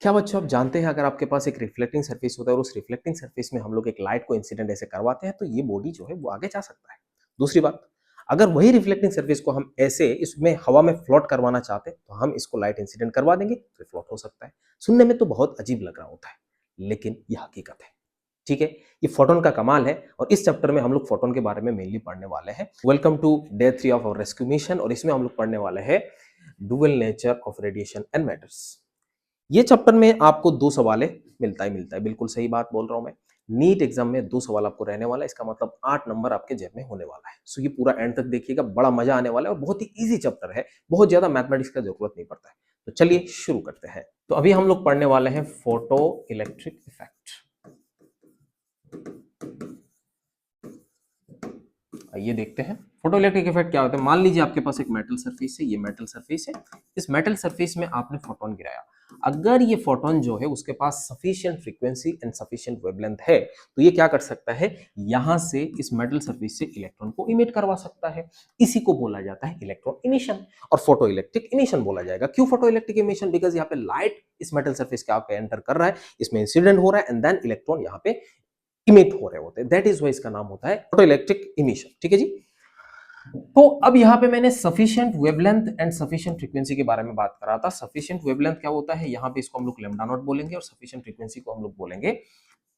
क्या बच्चों आप जानते हैं अगर आपके पास एक रिफ्लेक्टिंग सरफेस होता है और उस रिफ्लेक्टिंग सरफेस में हम लोग एक लाइट को इंसिडेंट ऐसे करवाते हैं तो ये बॉडी जो है वो आगे जा सकता है। दूसरी बात, अगर वही रिफ्लेक्टिंग सरफेस को हम ऐसे इसमें हवा में फ्लोट करवाना चाहते हैं तो हम इसको लाइट इंसिडेंट करवा देंगे तो फ्लोट हो सकता है। सुनने में तो बहुत अजीब लग रहा होता है लेकिन यह हकीकत है। ठीक है, ये फोटोन का कमाल है और इस चैप्टर में हम लोग फोटोन के बारे में मेनली पढ़ने वाले हैं। Welcome to day 3 of our rescue mission और इसमें हम लोग पढ़ने वाले हैं dual nature of radiation and matters. ये चैप्टर में आपको दो सवाल मिलता है, बिल्कुल सही बात बोल रहा हूं मैं। नीट एग्जाम में दो सवाल आपको रहने वाला है, इसका मतलब 8 नंबर आपके जेब में होने वाला है। सो ये पूरा एंड तक देखिएगा, बड़ा मजा आने वाला है और बहुत ही इजी चैप्टर है, बहुत ज्यादा मैथमेटिक्स का जरूरत नहीं पड़ता है। तो चलिए शुरू करते हैं। तो अभी हम लोग पढ़ने वाले हैं फोटो इलेक्ट्रिक इफेक्ट। आइए देखते हैं फोटो इलेक्ट्रिक इफेक्ट क्या होता है। मान लीजिए आपके पास एक मेटल सरफेस है, ये मेटल सरफेस है, इस मेटल सरफेस में आपने फोटोन गिराया। अगर ये फोटोन जो है उसके पास sufficient frequency and sufficient wavelength है तो ये क्या कर सकता है, यहां से इस मेटल सरफेस से इलेक्ट्रॉन को इमिट करवा सकता है। इसी को बोला जाता है इलेक्ट्रॉन इमिशन और फोटो इलेक्ट्रिक इमिशन बोला जाएगा। क्यों फोटो इलेक्ट्रिक इमिशन? बिकॉज यहाँ पे लाइट इस मेटल सरफेस के आपके एंटर कर रहा है, इसमें इंसिडेंट हो रहा है एंड देन इलेक्ट्रॉन यहाँ पे इमिट हो रहे होते हैं। दैट इज वाई इसका नाम होता है फोटो इलेक्ट्रिक इमिशन। ठीक है जी। तो अब यहां पे मैंने sufficient wavelength and sufficient frequency के बारे में बात करा था। सफिशिएंट वेवलेंथ क्या होता है, यहां पे इसको हम लोग लैम्डा नॉट बोलेंगे और सफिशिएंट फ्रीक्वेंसी को हम लोग बोलेंगे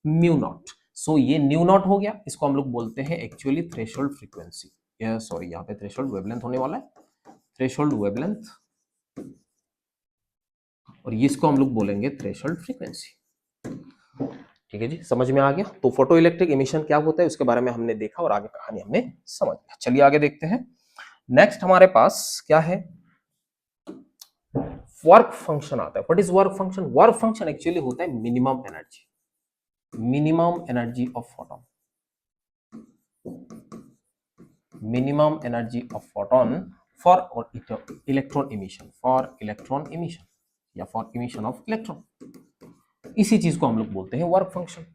म्यू नॉट। सो ये न्यू नॉट हो गया, इसको हम लोग बोलते हैं एक्चुअली थ्रेशोल्ड फ्रीक्वेंसी। सॉरी, यहाँ पे थ्रेशोल्ड वेवलेंथ होने वाला है, थ्रेशोल्ड वेवलेंथ, और इसको हम लोग बोलेंगे थ्रेशोल्ड फ्रीक्वेंसी। ठीक है जी, समझ में आ गया। तो फोटो इलेक्ट्रिक इमिशन क्या होता है उसके बारे में हमने देखा और आगे कहानी हमने समझ लिया। चलिए आगे देखते हैं। नेक्स्ट हमारे पास क्या है, वर्क फंक्शन आता है। What is work function? Work function actually होता है minimum energy, minimum energy of photon, minimum energy of photon for electron emission, for electron emission या फॉर इमिशन ऑफ इलेक्ट्रॉन। इसी चीज को हम लोग बोलते हैं वर्क फंक्शन।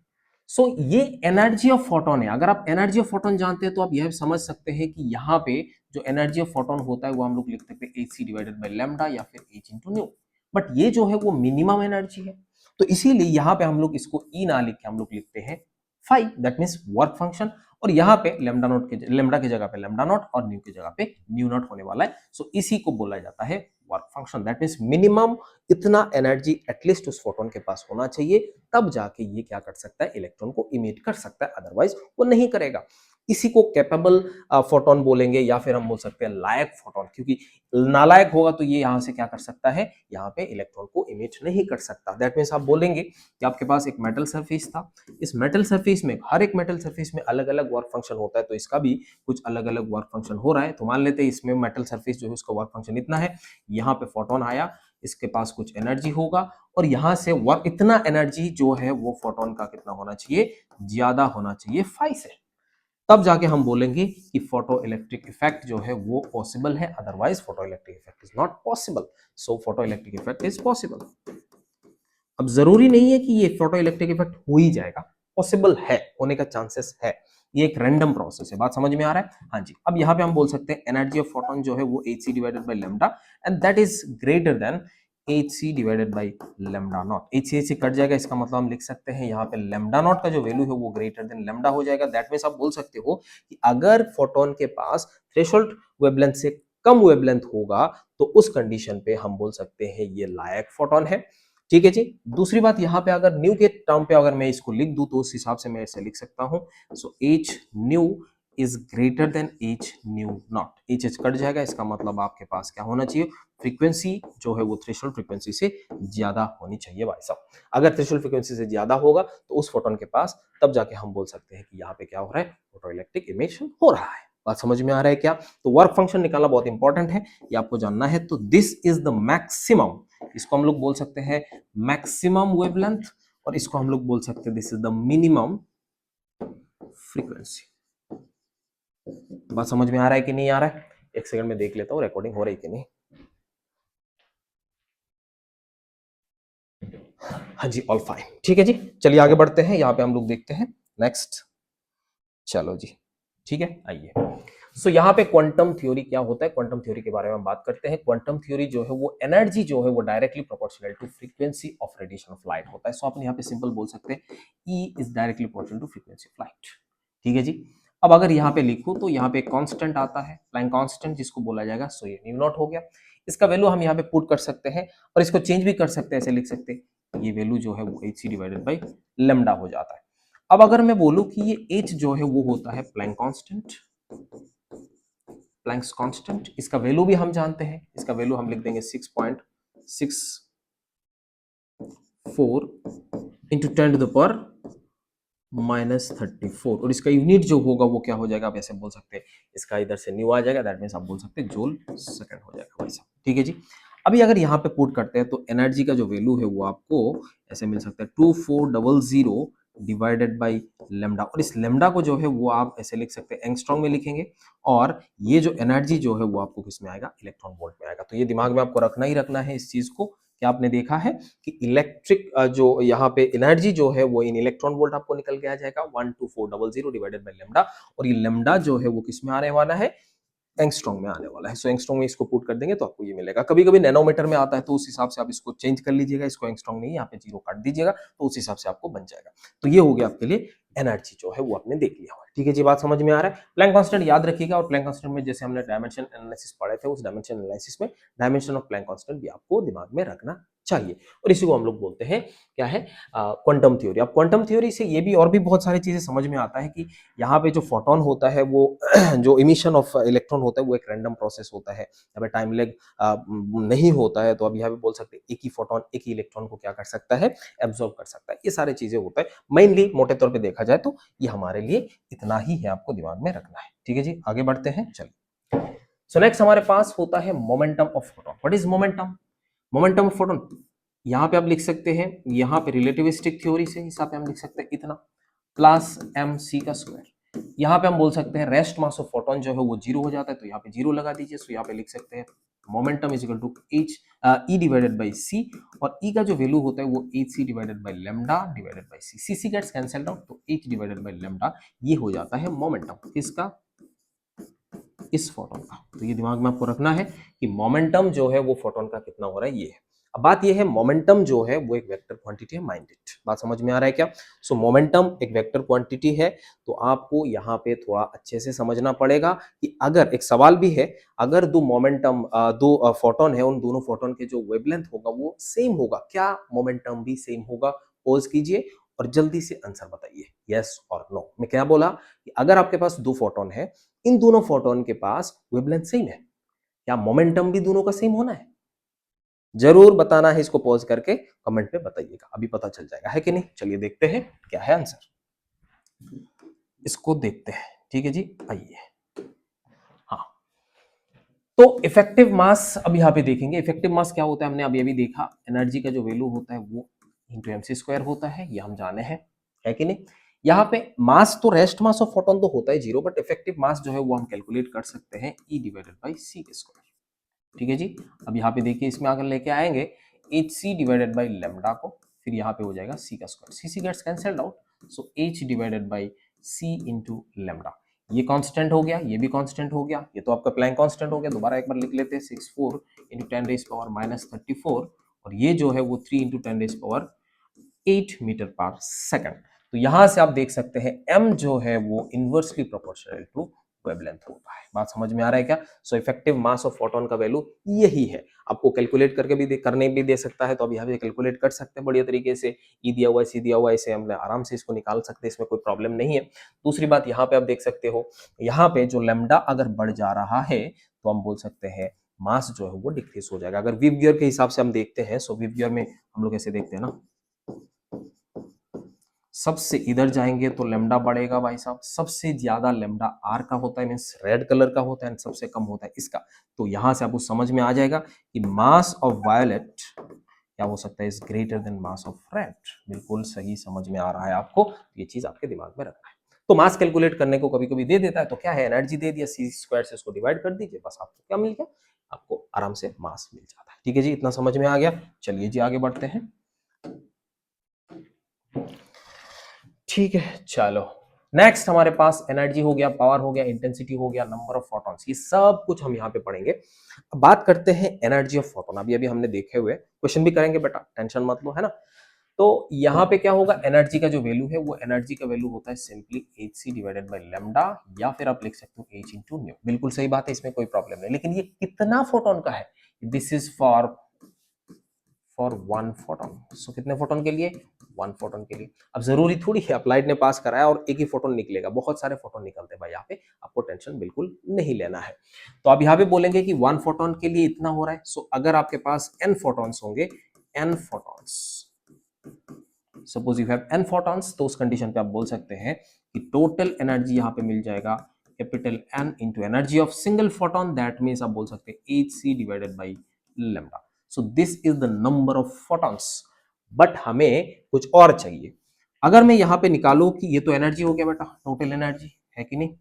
सो ये एनर्जी ऑफ फोटोन है। अगर आप एनर्जी ऑफ फोटोन जानते हैं तो आप यह समझ सकते हैं कि यहाँ पे जो एनर्जी ऑफ फोटोन होता है वो हम लोग लिख सकते हैं hc डिवाइडेड बाय लैम्डा या फिर h इंटू न्यू। बट ये जो है वो मिनिमम एनर्जी है, तो इसीलिए यहाँ पे हम लोग इसको ई ना लिख के हम लोग लिखते हैं phi, that means work function. और यहाँ पे लैम्डा की जगह पे लैम्डा नॉट और न्यू की जगह पे न्यू नॉट होने वाला है। सो इसी को बोला जाता है work function. That means minimum इतना एनर्जी एटलीस्ट उस फोटोन के पास होना चाहिए, तब जाके ये क्या कर सकता है, इलेक्ट्रॉन को इमिट कर सकता है, अदरवाइज वो नहीं करेगा। इसी को कैपेबल फोटोन बोलेंगे या फिर हम बोल सकते हैं लायक फोटोन, क्योंकि नालायक होगा तो ये यहां से क्या कर सकता है, यहाँ पे इलेक्ट्रॉन को इमिट नहीं कर सकता। दैट मीन्स आप बोलेंगे कि आपके पास एक मेटल सरफेस था, इस मेटल सरफेस में, हर एक मेटल सरफेस में अलग अलग वर्क फंक्शन होता है, तो इसका भी कुछ अलग अलग वर्क फंक्शन हो रहा है। तो मान लेते हैं इसमें मेटल सरफेस जो है उसका वर्क फंक्शन इतना है, यहाँ पे फोटोन आया, इसके पास कुछ एनर्जी होगा और यहां से वर्क, इतना एनर्जी जो है वो फोटोन का कितना होना चाहिए, ज्यादा होना चाहिए फाई से, तब जाके हम बोलेंगे कि फोटो इलेक्ट्रिक इफेक्ट जो है वो पॉसिबल है, otherwise photo electric effect is not possible. So photo electric effect is possible. अब जरूरी नहीं है कि ये फोटो इलेक्ट्रिक इफेक्ट हो ही जाएगा, पॉसिबल है, होने का चांसेस है, ये एक रैंडम प्रोसेस है। बात समझ में आ रहा है? हाँ जी। अब यहाँ पे हम बोल सकते हैं एनर्जी ऑफ फोटोन जो है वो hc divided by lambda and that is greater than hc divided by lambda naught. hc cut जाएगा, इसका मतलब हम लिख सकते हैं यहाँ पे लैम्डा नॉट का जो वैल्यू है वो ग्रेटर देन लैम्डा हो जाएगा। दैट मीन्स आप बोल सकते हो कि अगर फोटोन के पास थ्रेशोल्ड वेवलेंथ से कम वेवलेंथ होगा तो उस कंडीशन पे हम बोल सकते हैं ये लायक फोटोन है। ठीक है जी। दूसरी बात, यहाँ पे अगर न्यू के टर्म पे अगर मैं इसको लिख दूं तो उस हिसाब से मैं इसे लिख सकता हूं। सो h new is greater than h new not. h cut जाएगा, इसका मतलब आपके पास क्या होना चाहिए, फ्रीक्वेंसी जो है वो थ्रेशोल्ड फ्रीक्वेंसी से ज्यादा होनी चाहिए भाई साहब। अगर थ्रेशोल्ड फ्रीक्वेंसी से ज्यादा होगा तो उस फोटोन के पास, तब जाके हम बोल सकते हैं कि यहाँ पे क्या हो रहा है, फोटो इलेक्ट्रिक इमिशन हो रहा है। बात समझ में आ रहा है क्या? तो वर्क फंक्शन निकालना बहुत इंपॉर्टेंट है, ये आपको जानना है। तो दिस इज द मैक्सिमम, इसको हम लोग बोल सकते हैं मैक्सिमम वेवलेंथ और इसको हम लोग बोल सकते हैं this is the minimum frequency. बात समझ में आ रहा है कि नहीं आ रहा है? एक सेकंड में देख लेता हूं रिकॉर्डिंग हो रही कि नहीं। हाँ जी, ऑल फाइन। ठीक है जी, चलिए आगे बढ़ते हैं। यहाँ पे हम लोग देखते हैं नेक्स्ट। चलो जी, ठीक है, आइए। सो यहाँ पे क्वांटम थ्योरी क्या होता है, क्वांटम थ्योरी के बारे में हम बात करते हैं। क्वांटम थ्योरी जो है वो एनर्जी जो है वो directly proportional to frequency of radiation of light होता है। सो अपन यहाँ पे सिंपल बोल सकते हैं E is directly proportional to frequency of light. ठीक है जी। अब अगर यहाँ पे लिखूं तो यहाँ पे कांस्टेंट आता है, प्लैंक कांस्टेंट जिसको बोला जाएगा, सो ये न्यू नॉट हो गया। इसका वैल्यू हम यहाँ पे पुट कर सकते हैं और इसको चेंज भी कर सकते हैं, ऐसे लिख सकते हैं ये वैल्यू जो है वो hc डिवाइडेड बाई लेमडा हो जाता है। अब अगर मैं बोलूं कि ये h जो है वो होता है प्लैंक कांस्टेंट, प्लैंक्स कांस्टेंट, इसका वैल्यू भी हम जानते हैं, इसका वैल्यू हम लिख देंगे 6.64 इंटू 10 टू द पावर -34 और इसका यूनिट जो होगा वो क्या हो जाएगा, आप ऐसे बोल सकते हैं, इसका इधर से न्यू आ जाएगा, दैट मींस आप बोल सकते हैं जूल सेकंड हो जाएगा भाई साहब। ठीक है जी। अभी अगर यहाँ पे पुट करते हैं तो एनर्जी का जो वैल्यू है वो आपको ऐसे मिल सकता है 2400 डिवाइडेड बाई लेमडा, और इस लेमडा को जो है वो आप ऐसे लिख सकते हैं एंगस्ट्रॉम में लिखेंगे, और ये जो एनर्जी जो है वो आपको किस में आएगा, इलेक्ट्रॉन वोल्ट में आएगा। तो ये दिमाग में आपको रखना ही रखना है इस चीज को। क्या आपने देखा है कि इलेक्ट्रिक जो यहाँ पे एनर्जी जो है वो इन इलेक्ट्रॉन वोल्ट आपको निकल के आ जाएगा 12400 डिवाइडेड बाई लेमडा, और ये लेमडा जो है वो किस में आने वाला है, एंगस्ट्रॉम में आने वाला है। सो एंगस्ट्रॉम में इसको पुट कर देंगे तो आपको ये मिलेगा। कभी कभी नैनोमीटर में आता है तो उस हिसाब से आप इसको चेंज कर लीजिएगा, इसको एंगस्ट्रॉम नहीं यहाँ पे जीरो काट दीजिएगा तो उस हिसाब से आपको बन जाएगा। तो ये हो गया आपके लिए एनर्जी जो है वो आपने देख लिया हुआ है। ठीक है जी, बात समझ में आ रहा है। प्लैंक कांस्टेंट याद रखिएगा, और प्लैंक कांस्टेंट में जैसे हमने डायमेंशन एनालिसिस पढ़े थे, उस डायमेंशन एनालिसिस में डायमेंशन ऑफ प्लैंक कांस्टेंट भी आपको दिमाग में रखना चाहिए, और इसी को हम लोग बोलते हैं क्या है, क्वांटम थ्योरी। अब क्वांटम थ्योरी से ये भी और भी बहुत सारी चीजें समझ में आता है कि यहाँ पे जो फोटोन होता है वो जो इमिशन ऑफ इलेक्ट्रॉन होता है वो एक रैंडम प्रोसेस होता है, यहाँ पे टाइम लेग नहीं होता है। तो अब यहाँ पे बोल सकते हैं एक ही फोटोन एक ही इलेक्ट्रॉन को क्या कर सकता है, एब्जॉर्ब कर सकता है। ये सारी चीजें होता है, मेनली मोटे तौर पे देखा जाए तो ये हमारे लिए इतना ही है, आपको दिमाग में रखना है। ठीक है जी, आगे बढ़ते हैं, चलिए। सो नेक्स्ट हमारे पास होता है momentum of photon. What is momentum, momentum of photon, यहाँ पे आप लिख सकते हैं, यहाँ पे रिलेटिविस्टिक थ्योरी से हिसाब पे हम लिख सकते हैं इतना प्लस एम सी का स्क्वायर। यहाँ पे हम बोल सकते हैं रेस्ट मास ऑफ फोटोन जो है वो जीरो हो जाता है, तो यहाँ पे जीरो लगा दीजिए। सो यहाँ पे लिख सकते हैं momentum is equal to h E divided by c, और ई का जो वैल्यू होता है वो h C divided by lambda divided by c, c C gets cancelled out, तो एच डिवाइडेड बाई लेमडा ये हो जाता है मोमेंटम किसका, इस फोटोन का। तो ये दिमाग में आपको रखना है कि मोमेंटम जो है वो फोटोन का कितना हो रहा है, ये है। अब बात ये है मोमेंटम जो है वो एक वेक्टर क्वांटिटी है, माइंड इट। बात समझ में आ रहा है क्या? सो मोमेंटम एक वेक्टर क्वांटिटी है, तो आपको यहाँ पे थोड़ा अच्छे से समझना पड़ेगा कि अगर एक सवाल भी है, अगर दो मोमेंटम दो फोटोन है, उन दोनों फोटोन के जो वेवलेंथ होगा वो सेम होगा, क्या मोमेंटम भी सेम होगा? पॉज कीजिए और जल्दी से आंसर बताइए, यस और नो। मैं क्या बोला कि अगर आपके पास दो फोटोन है, इन दोनों फोटोन के पास वेवलेंथ सेम है, क्या मोमेंटम भी दोनों का सेम होना है? जरूर बताना है, इसको पॉज करके कमेंट में बताइएगा, अभी पता चल जाएगा है कि नहीं। चलिए देखते हैं क्या है आंसर, इसको देखते हैं। ठीक है जी, आइए। हाँ, तो इफेक्टिव मास अब यहाँ पे देखेंगे। इफेक्टिव मास क्या होता है, हमने अभी अभी देखा, एनर्जी का जो वैल्यू होता है वो इंटू एम सी स्क्वायर होता है, ये हम जाने हैं, है कि नहीं। यहाँ पे मास तो रेस्ट मास ऑफ फोटोन तो होता है जीरो, बट इफेक्टिव मास जो है वो हम कैलकुलेट कर सकते हैं ई डिवाइडेड बाई सी के स्क्वायर। ठीक है जी। अब यहाँ पे देखिए, इसमें अगर लेके आएंगे H C divided by lambda को, फिर यहाँ पे हो जाएगा सी का square, C C gets cancelled out, so H divided by C into lambda. ये कांस्टेंट हो गया, ये भी कांस्टेंट हो गया, ये तो आपका प्लैंक कांस्टेंट हो गया। दोबारा एक बार लिख लेते हैं, 64 इंटू 10 रेज पावर -34, और ये जो है वो 3 इंटू 10 रेज पावर 8 मीटर पर सेकंड। तो यहां से आप देख सकते हैं m जो है वो इनवर्सली प्रोपोर्शनल टू वेवलेंथ होता है। बात समझ में आ रहा है क्या? So effective mass of photon का वैल्यू यही है। आपको कैलकुलेट करके भी करने भी दे सकता है, तो अभी यहाँ पे कैलकुलेट कर सकते हैं बढ़िया तरीके से। ई दिया हुआ है, सी दिया हुआ है, इसे हम आराम से इसको निकाल सकते हैं, इसमें कोई प्रॉब्लम नहीं है। दूसरी बात यहाँ पे आप देख सकते हो, यहाँ पे जो लेमडा अगर बढ़ जा रहा है तो हम बोल सकते हैं मास जो है वो डिक्रीज हो जाएगा। अगर विव गियर के हिसाब से हम देखते हैं, सो विव गियर में हम लोग ऐसे देखते हैं ना, सबसे इधर जाएंगे तो लेमडा बढ़ेगा भाई साहब, सबसे ज्यादा लेमडा आर का होता है, मीन्स रेड कलर का होता है, सबसे कम होता है इसका। तो यहां से आपको समझ में आ जाएगा कि मास ऑफ वायलेट क्या हो सकता है, is greater then mass of red. बिल्कुल सही समझ में आ रहा है आपको, ये चीज आपके दिमाग में रखना है। तो मास कैलकुलेट करने को कभी कभी दे देता है, तो क्या है, एनर्जी दे दिया, सी स्क्वायर से इसको डिवाइड कर दीजिए, बस आपको क्या मिल गया, आपको आराम से मास मिल जाता है। ठीक है जी, इतना समझ में आ गया। चलिए जी आगे बढ़ते हैं। ठीक है, चलो नेक्स्ट हमारे पास एनर्जी हो गया, पावर हो गया, इंटेंसिटी हो गया, नंबर ऑफ फोटॉन्स, ये सब कुछ हम यहाँ पे पढ़ेंगे। अब बात करते हैं एनर्जी ऑफ फोटोन। अभी अभी हमने देखे हुए, क्वेश्चन भी करेंगे बेटा, टेंशन मत लो, है ना। तो यहाँ पे क्या होगा, एनर्जी का जो वैल्यू है वो एनर्जी का वैल्यू होता है simply hc divided by lambda, या फिर आप लिख सकते हो h इंटू न्यू। बिल्कुल सही बात है, इसमें कोई प्रॉब्लम नहीं। लेकिन ये कितना फोटोन का है, this is for one photon. So कितने फोटोन के लिए, वन फोटोन के लिए। अब जरूरी थोड़ी है अप्लाइड ने पास कराया और एक ही फोटोन निकलेगा, बहुत सारे फोटोन निकलते हैं भाई यहाँ पे, आपको टेंशन बिल्कुल नहीं लेना है। तो अब यहाँ पे बोलेंगे कि वन फोटोन के लिए इतना हो रहा है। सो अगर आपके पास n फोटॉन्स होंगे, n photons, suppose you have n photons, तो उस कंडीशन पे आप बोल सकते हैं कि टोटल एनर्जी यहाँ पे मिल जाएगा capital N into energy of single photon, that means आप बोल सकते हैं hc divided by lambda. So this is the number of photons. But हमें कुछ और चाहिए। अगर मैं यहाँ पे निकालू कि ये तो एनर्जी हो गया बेटा, टोटल एनर्जी है कि नहीं।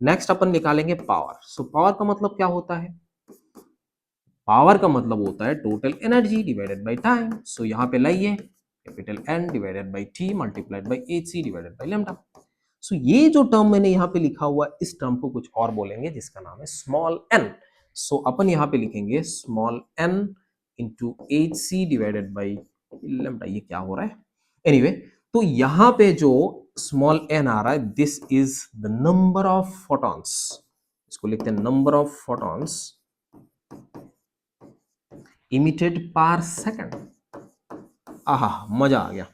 नेक्स्ट अपन निकालेंगे पावर। सो पावर का मतलब क्या होता है, पावर का मतलब होता है total energy divided by time. So यहाँ पे लाइए capital N divided by T multiplied by hc divided by lambda. So ये जो टर्म मैंने यहाँ पे लिखा हुआ, इस टर्म को कुछ और बोलेंगे जिसका नाम है स्मॉल n। सो अपन यहाँ पे लिखेंगे small n into hc divided by lambda. ये क्या हो रहा है, एनीवे तो यहाँ पे जो स्मॉल n आ रहा है, this is the number of photons. इसको लिखते हैं number of photons emitted per second. आहा, मजा आ गया।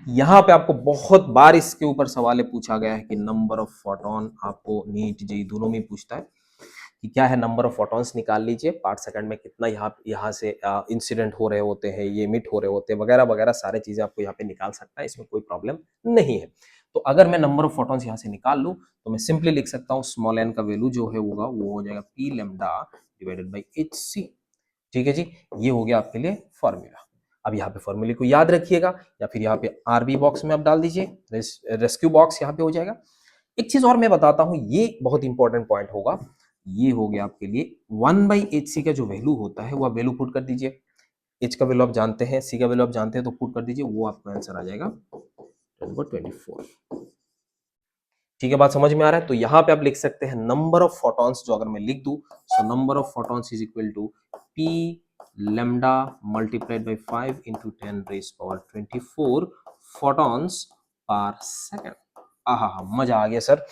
यहां पे आपको बहुत बार इसके ऊपर सवाल पूछा गया है कि नंबर ऑफ फोटॉन, आपको नीट जेईई दोनों में पूछता है कि क्या है, नंबर ऑफ फोटॉन्स निकाल लीजिए पार्ट सेकंड में, कितना यहाँ से इंसिडेंट हो रहे होते हैं, ये मिट हो रहे होते हैं, वगैरह वगैरह सारे चीजें आपको यहाँ पे निकाल सकता है, इसमें कोई प्रॉब्लम नहीं है। तो अगर मैं नंबर ऑफ फोटॉन्स यहाँ से निकाल लूँ तो मैं सिंपली लिख सकता हूँ स्मॉल n का वैल्यू जो है होगा वो हो जाएगा P lambda divided by hc। ठीक है जी, ये हो गया आपके लिए फॉर्मूला। अब यहाँ पे फॉर्मूले को याद रखिएगा, या फिर यहाँ पे आरबी बॉक्स में आप डाल दीजिए, रेस्क्यू बॉक्स यहाँ पे हो जाएगा। एक चीज और मैं बताता हूँ, ये बहुत इंपॉर्टेंट पॉइंट होगा। ये हो गया आपके लिए 1/hc का जो वैल्यू होता है वो आप वैल्यू पुट कर दीजिए। h का वैल्यू आप जानते हैं, c का वैल्यू आप जानते हैं, तो पुट कर दीजिए, वो आपका आंसर आ जाएगा 24। ठीक है, बात समझ में आ रहा है। तो यहाँ पे आप लिख सकते हैं नंबर ऑफ फोटॉन्स, जो अगर मैं लिख दूं, so number of photons is equal to P lambda multiplied by 5 into 10⁻24 photons per second. आहा, मजा आ गया सर।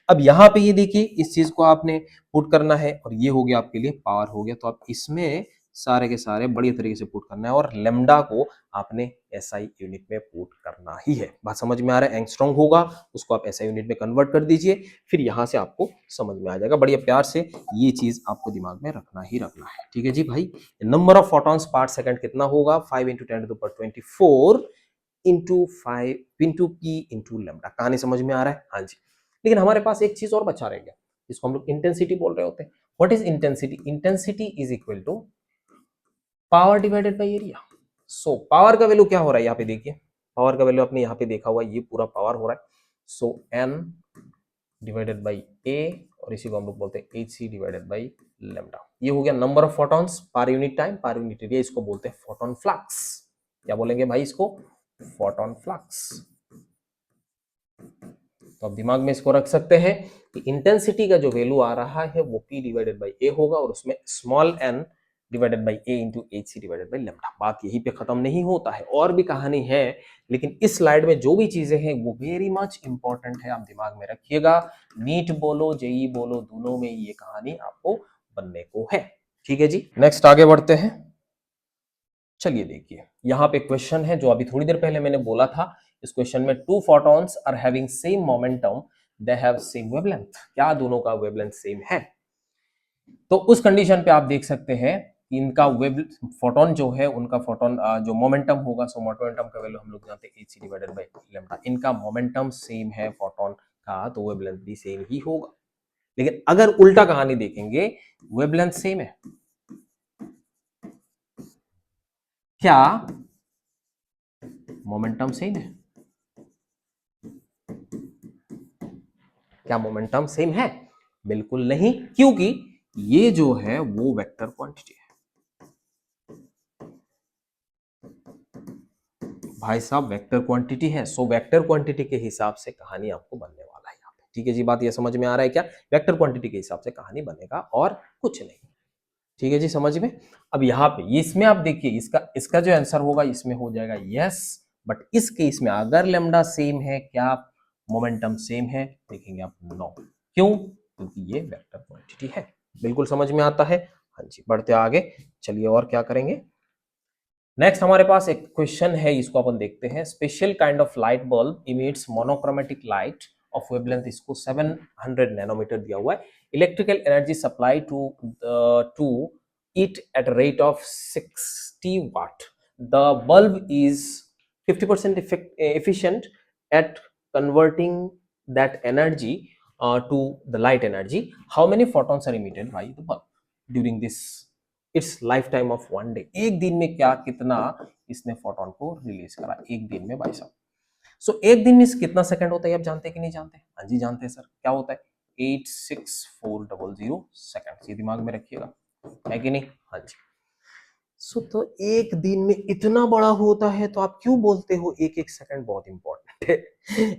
अब यहाँ पे ये देखिए, इस चीज को आपने पुट करना है और ये हो गया आपके लिए पावर हो गया, तो आप इसमें सारे के सारे बढ़िया तरीके से पुट करना है, और लेमडा को आपने एसआई यूनिट में पुट करना ही है। बात समझ में आ रहा है, एंगस्ट्रॉम होगा, उसको आप एसआई यूनिट में कन्वर्ट कर दीजिए, फिर यहां से आपको समझ में आ जाएगा। बढ़िया प्यार से ये चीज आपको दिमाग में रखना ही रखना है। ठीक है जी भाई, number of photons per second कितना होगा, 5 into 10⁻24 into 5 into P into lambda. कहानी समझ में आ रहा है, हाँ जी। लेकिन हमारे पास एक चीज और बचा रह गया, जिसको हम लोग इंटेंसिटी बोल रहे होते हैं। What is intensity, intensity is equal to power divided by area. So power का वैल्यू क्या हो रहा है, यहाँ पे देखिए, पावर का वैल्यू आपने यहाँ पे देखा हुआ, ये पूरा पावर हो रहा है। So N divided by A, और इसी को हम लोग बोलते हैं H C divided by lambda. ये हो गया number of photons per unit time per unit area, इसको बोलते हैं फोटॉन फ्लक्स। क्या बोलेंगे भाई इसको, फोटॉन फ्लक्स। तो आप दिमाग में इसको रख सकते हैं कि इंटेंसिटी का जो वैल्यू आ रहा है वो P डिवाइडेड बाई ए होगा, और उसमें small n divided by A into H C divided by lambda. बात यहीं पे खत्म नहीं होता है, और भी कहानी है, लेकिन इस स्लाइड में जो भी चीजें हैं वो वेरी मच इंपॉर्टेंट है, आप दिमाग में रखिएगा। नीट बोलो जेई बोलो, दोनों में ये कहानी आपको बनने को है। ठीक है जी, नेक्स्ट आगे बढ़ते हैं। चलिए देखिए, यहाँ पे क्वेश्चन है जो अभी थोड़ी देर पहले मैंने बोला था। इस क्वेश्चन में two photons are having same momentum, they have same wavelength. क्या दोनों का वेवलेंथ सेम है? तो उस कंडीशन पे आप देख सकते हैं इनका वेव फोटोन जो है, उनका फोटोन जो मोमेंटम होगा, सो मोमेंटम का वैल्यू हम लोग जानते हैं hc डिवाइडेड बाय लैम्डा। इनका मोमेंटम सेम है फोटोन का, तो वेवलेंथ भी सेम ही होगा। लेकिन अगर उल्टा कहानी देखेंगे, वेवलेंथ सेम है, क्या मोमेंटम सेम है? क्या मोमेंटम सेम है? बिल्कुल नहीं, क्योंकि ये जो है वो वेक्टर क्वांटिटी है भाई साहब, वेक्टर क्वांटिटी है। सो वेक्टर क्वांटिटी के हिसाब से कहानी आपको बनने वाला ठीक है जी, बात ये समझ में आ रहा है क्या? वेक्टर क्वांटिटी के हिसाब से कहानी बनेगा और कुछ नहीं। ठीक है जी, समझ में। अब यहाँ पे इसमें आप देखिए, इसका जो आंसर होगा इसमें हो जाएगा यस, बट इस केस में अगर लेमडा सेम है, क्या मोमेंटम सेम है, देखेंगे आप नो। क्यों? क्योंकि ये वेक्टर क्वांटिटी है। बिल्कुल समझ में आता है। हाँ जी, बढ़ते आगे, चलिए और क्या करेंगे। नेक्स्ट हमारे पास एक क्वेश्चन है, इसको अपन देखते हैं। Special kind of light bulb emits monochromatic light of wavelength, इसको 700 नैनोमीटर दिया हुआ है। Electrical energy supply to it at rate of 60 watt. The bulb is 50% efficient at converting that energy to the light energy. How many photons are emitted by the bulb during this it's life time of 1 day? एक दिन में क्या कितना इसने photon को release करा एक दिन में भाई साहब। सो एक दिन में कितना सेकंड होता है, आप जानते हैं कि नहीं जानते? हाँ जी जानते हैं सर, क्या होता है? 86400 सेकंड, ये दिमाग में रखिएगा, है कि नहीं? हाँ जी। सो तो एक दिन में इतना बड़ा होता है, तो आप क्यों बोलते हो एक एक सेकंड बहुत इंपॉर्टेंट है?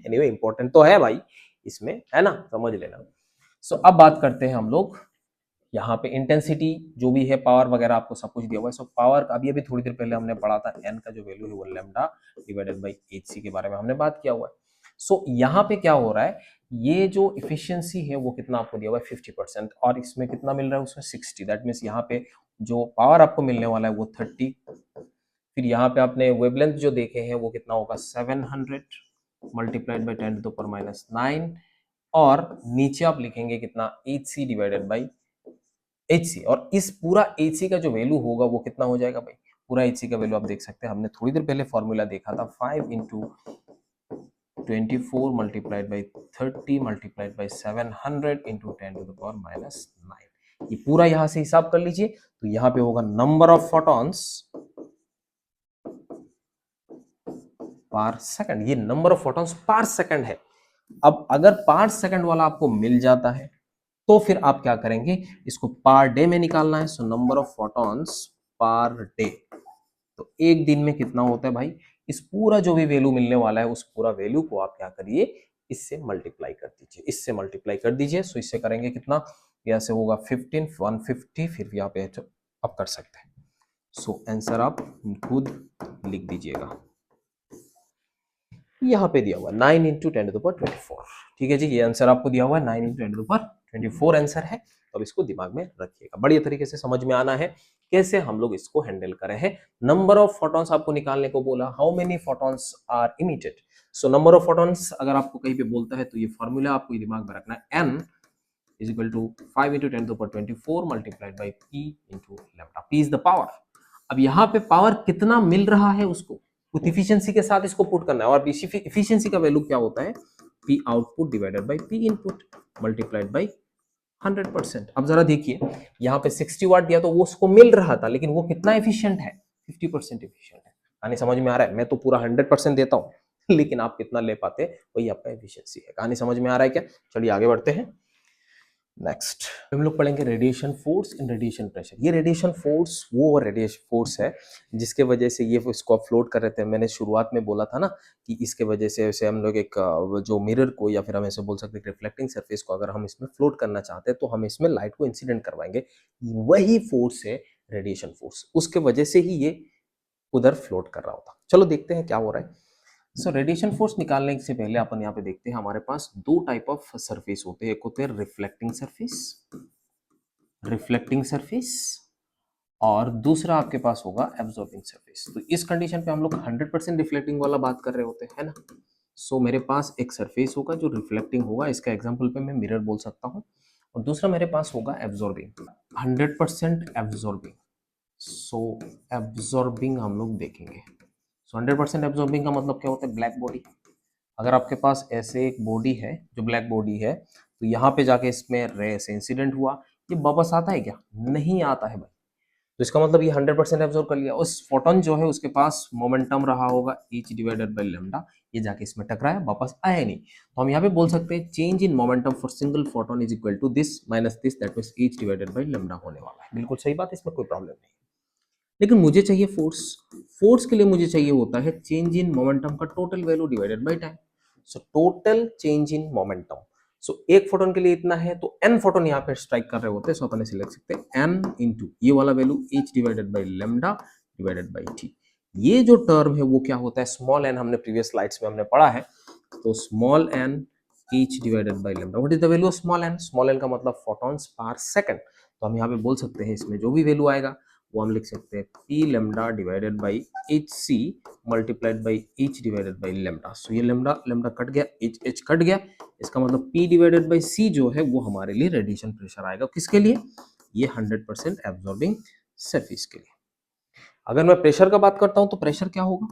एनीवे इंपॉर्टेंट तो है भाई इसमें, है ना, समझ लेना। सो अब बात करते हैं हम लोग यहाँ पे इंटेंसिटी जो भी है, पावर वगैरह आपको सब कुछ दिया हुआ है। सो पावर अभी अभी थोड़ी देर पहले हमने पढ़ा था, एन का जो वैल्यू है वो lambda divided by H C के बारे में हमने बात किया हुआ है। सो यहाँ पे क्या हो रहा है, ये जो इफिशियंसी है वो कितना आपको दिया हुआ है 50%, और इसमें कितना मिल रहा है उसमें 60। दैट मीन्स यहाँ पे जो पावर आपको मिलने वाला है वो 30। फिर यहाँ पे आपने वेवलेंथ जो देखे हैं वो कितना होगा 700 मल्टीप्लाइड बाई 10⁻⁹, और नीचे आप लिखेंगे कितना H C divided by H C, और इस पूरा एच सी का जो वैल्यू होगा वो कितना हो जाएगा भाई? पूरा एच सी का वैल्यू आप देख सकते हैं, हमने थोड़ी देर पहले फॉर्मूला देखा था, 5 into 24 multiplied by 30 multiplied by 700 into 10⁻⁹। ये पूरा यहां से हिसाब कर लीजिए, तो यहाँ पे होगा number of photons per second. ये number of photons per second है। अब अगर पर सेकंड वाला आपको मिल जाता है तो फिर आप क्या करेंगे, इसको पर डे में निकालना है। सो number of photons per day, तो एक दिन में कितना होता है भाई? इस पूरा जो भी वैल्यू मिलने वाला है उस पूरा वैल्यू को आप क्या करिए, इससे मल्टीप्लाई कर दीजिए, इससे मल्टीप्लाई कर दीजिए। सो इससे करेंगे कितना, यहाँ से होगा 15 150, फिर यहाँ पे आप कर सकते हैं। सो आंसर आप खुद लिख दीजिएगा, यहाँ पे दिया हुआ 9 इंटू 10⁻24। ठीक है जी, ये आंसर आपको दिया हुआ है 9 इंटू 10⁻24 आंसर है। तो अब इसको दिमाग में रखिएगा, बढ़िया तरीके से समझ में आना है कैसे हम लोग इसको हैंडल करें हैं। नंबर ऑफ फोटॉन्स आपको निकालने को बोला, how many photons are emitted. So number of photons अगर आपको कहीं पे बोलता है तो ये फॉर्मूला आपको ये दिमाग में रखना है, n is equal to 5 into 10⁻24 multiplied by p into lambda. p is the power. अब यहाँ पे पावर कितना मिल रहा है उसको उस इफिशियंसी के साथ इसको पुट करना है, और इफिशियंसी का वैल्यू क्या होता है, p output divided by p input multiplied by 100%। अब जरा देखिए, यहाँ पे 60 वाट दिया तो वो उसको मिल रहा था, लेकिन वो कितना एफिशिएंट है, 50% एफिशिएंट है। कहानी समझ में आ रहा है? मैं तो पूरा 100% देता हूँ लेकिन आप कितना ले पाते, वही आपका एफिशिएंसी है। कहानी समझ में आ रहा है क्या? चलिए आगे बढ़ते हैं। नेक्स्ट हम लोग पढ़ेंगे radiation force and radiation pressure. ये रेडिएशन फोर्स वो रेडिएशन फोर्स है जिसके वजह से ये इसको फ्लोट कर रहे थे। मैंने शुरुआत में बोला था ना कि इसके वजह से ऐसे हम लोग एक जो मिरर को, या फिर हम ऐसे बोल सकते हैं रिफ्लेक्टिंग सरफेस को, अगर हम इसमें फ्लोट करना चाहते हैं तो हम इसमें लाइट को इंसिडेंट करवाएंगे। वही फोर्स है रेडिएशन फोर्स, उसके वजह से ही ये उधर फ्लोट कर रहा होता। चलो देखते हैं क्या हो रहा है। सो रेडिएशन फोर्स निकालने से पहले अपन यहाँ पे देखते हैं, हमारे पास दो टाइप ऑफ सरफेस होते हैं। एक होते हैं रिफ्लेक्टिंग सरफेस, और दूसरा आपके पास होगा एब्जॉर्बिंग सरफेस। तो इस कंडीशन पे हम लोग 100% रिफ्लेक्टिंग वाला बात कर रहे होते हैं, है ना। सो मेरे पास एक सरफेस होगा जो रिफ्लेक्टिंग होगा, इसका एग्जाम्पल पे मैं मिरर बोल सकता हूँ, और दूसरा मेरे पास होगा एब्जॉर्बिंग, 100% एब्जॉर्बिंग। सो एब्जॉर्बिंग हम लोग देखेंगे। सो 100% एब्जॉर्बिंग का मतलब क्या होता है, ब्लैक बॉडी। अगर आपके पास ऐसे एक बॉडी है जो ब्लैक बॉडी है, तो यहाँ पे जाके इसमें रे से इंसिडेंट हुआ, ये वापस आता है क्या? नहीं आता है भाई। तो इसका मतलब ये 100% एब्जॉर्ब कर लिया। उस फोटोन जो है उसके पास मोमेंटम रहा होगा h डिवाइडेड बाई लैम्डा, ये जाके इसमें टकराया, वापस आया नहीं। तो हम यहाँ पे बोल सकते हैं change in momentum for single photon is equal to this minus this, that means h divided by lambda होने वाला है। बिल्कुल सही बात है, इसमें कोई प्रॉब्लम नहीं। लेकिन मुझे चाहिए फोर्स। फोर्स के लिए मुझे चाहिए होता है चेंज इन मोमेंटम का total value divided by time. So total change in momentum, so एक फोटोन के लिए इतना है, तो n फोटोन यहाँ पे स्ट्राइक कर रहे होते हैं, सो अपन इसे लिख सकते हैं n इंटू ये वाला value h divided by lambda divided by t। ये जो टर्म है वो क्या होता है, स्मॉल n हमने प्रीवियस स्लाइड्स में हमने पढ़ा है, तो small n h divided by lambda. What is the value of small n? Small n का मतलब फोटॉन्स पर सेकंड, तो हम यहाँ पे बोल सकते हैं इसमें जो भी वैल्यू आएगा वो हम लिख सकते हैं p lambda divided by H c multiplied by h divided by lambda. So ये लेमडा लेमडा कट गया, h कट गया, इसका मतलब p डिवाइडेड बाई c जो है वो हमारे लिए रेडिएशन प्रेशर आएगा। किसके लिए? ये 100% एब्जॉर्बिंग सरफेस के लिए। अगर मैं प्रेशर का बात करता हूं तो प्रेशर क्या होगा?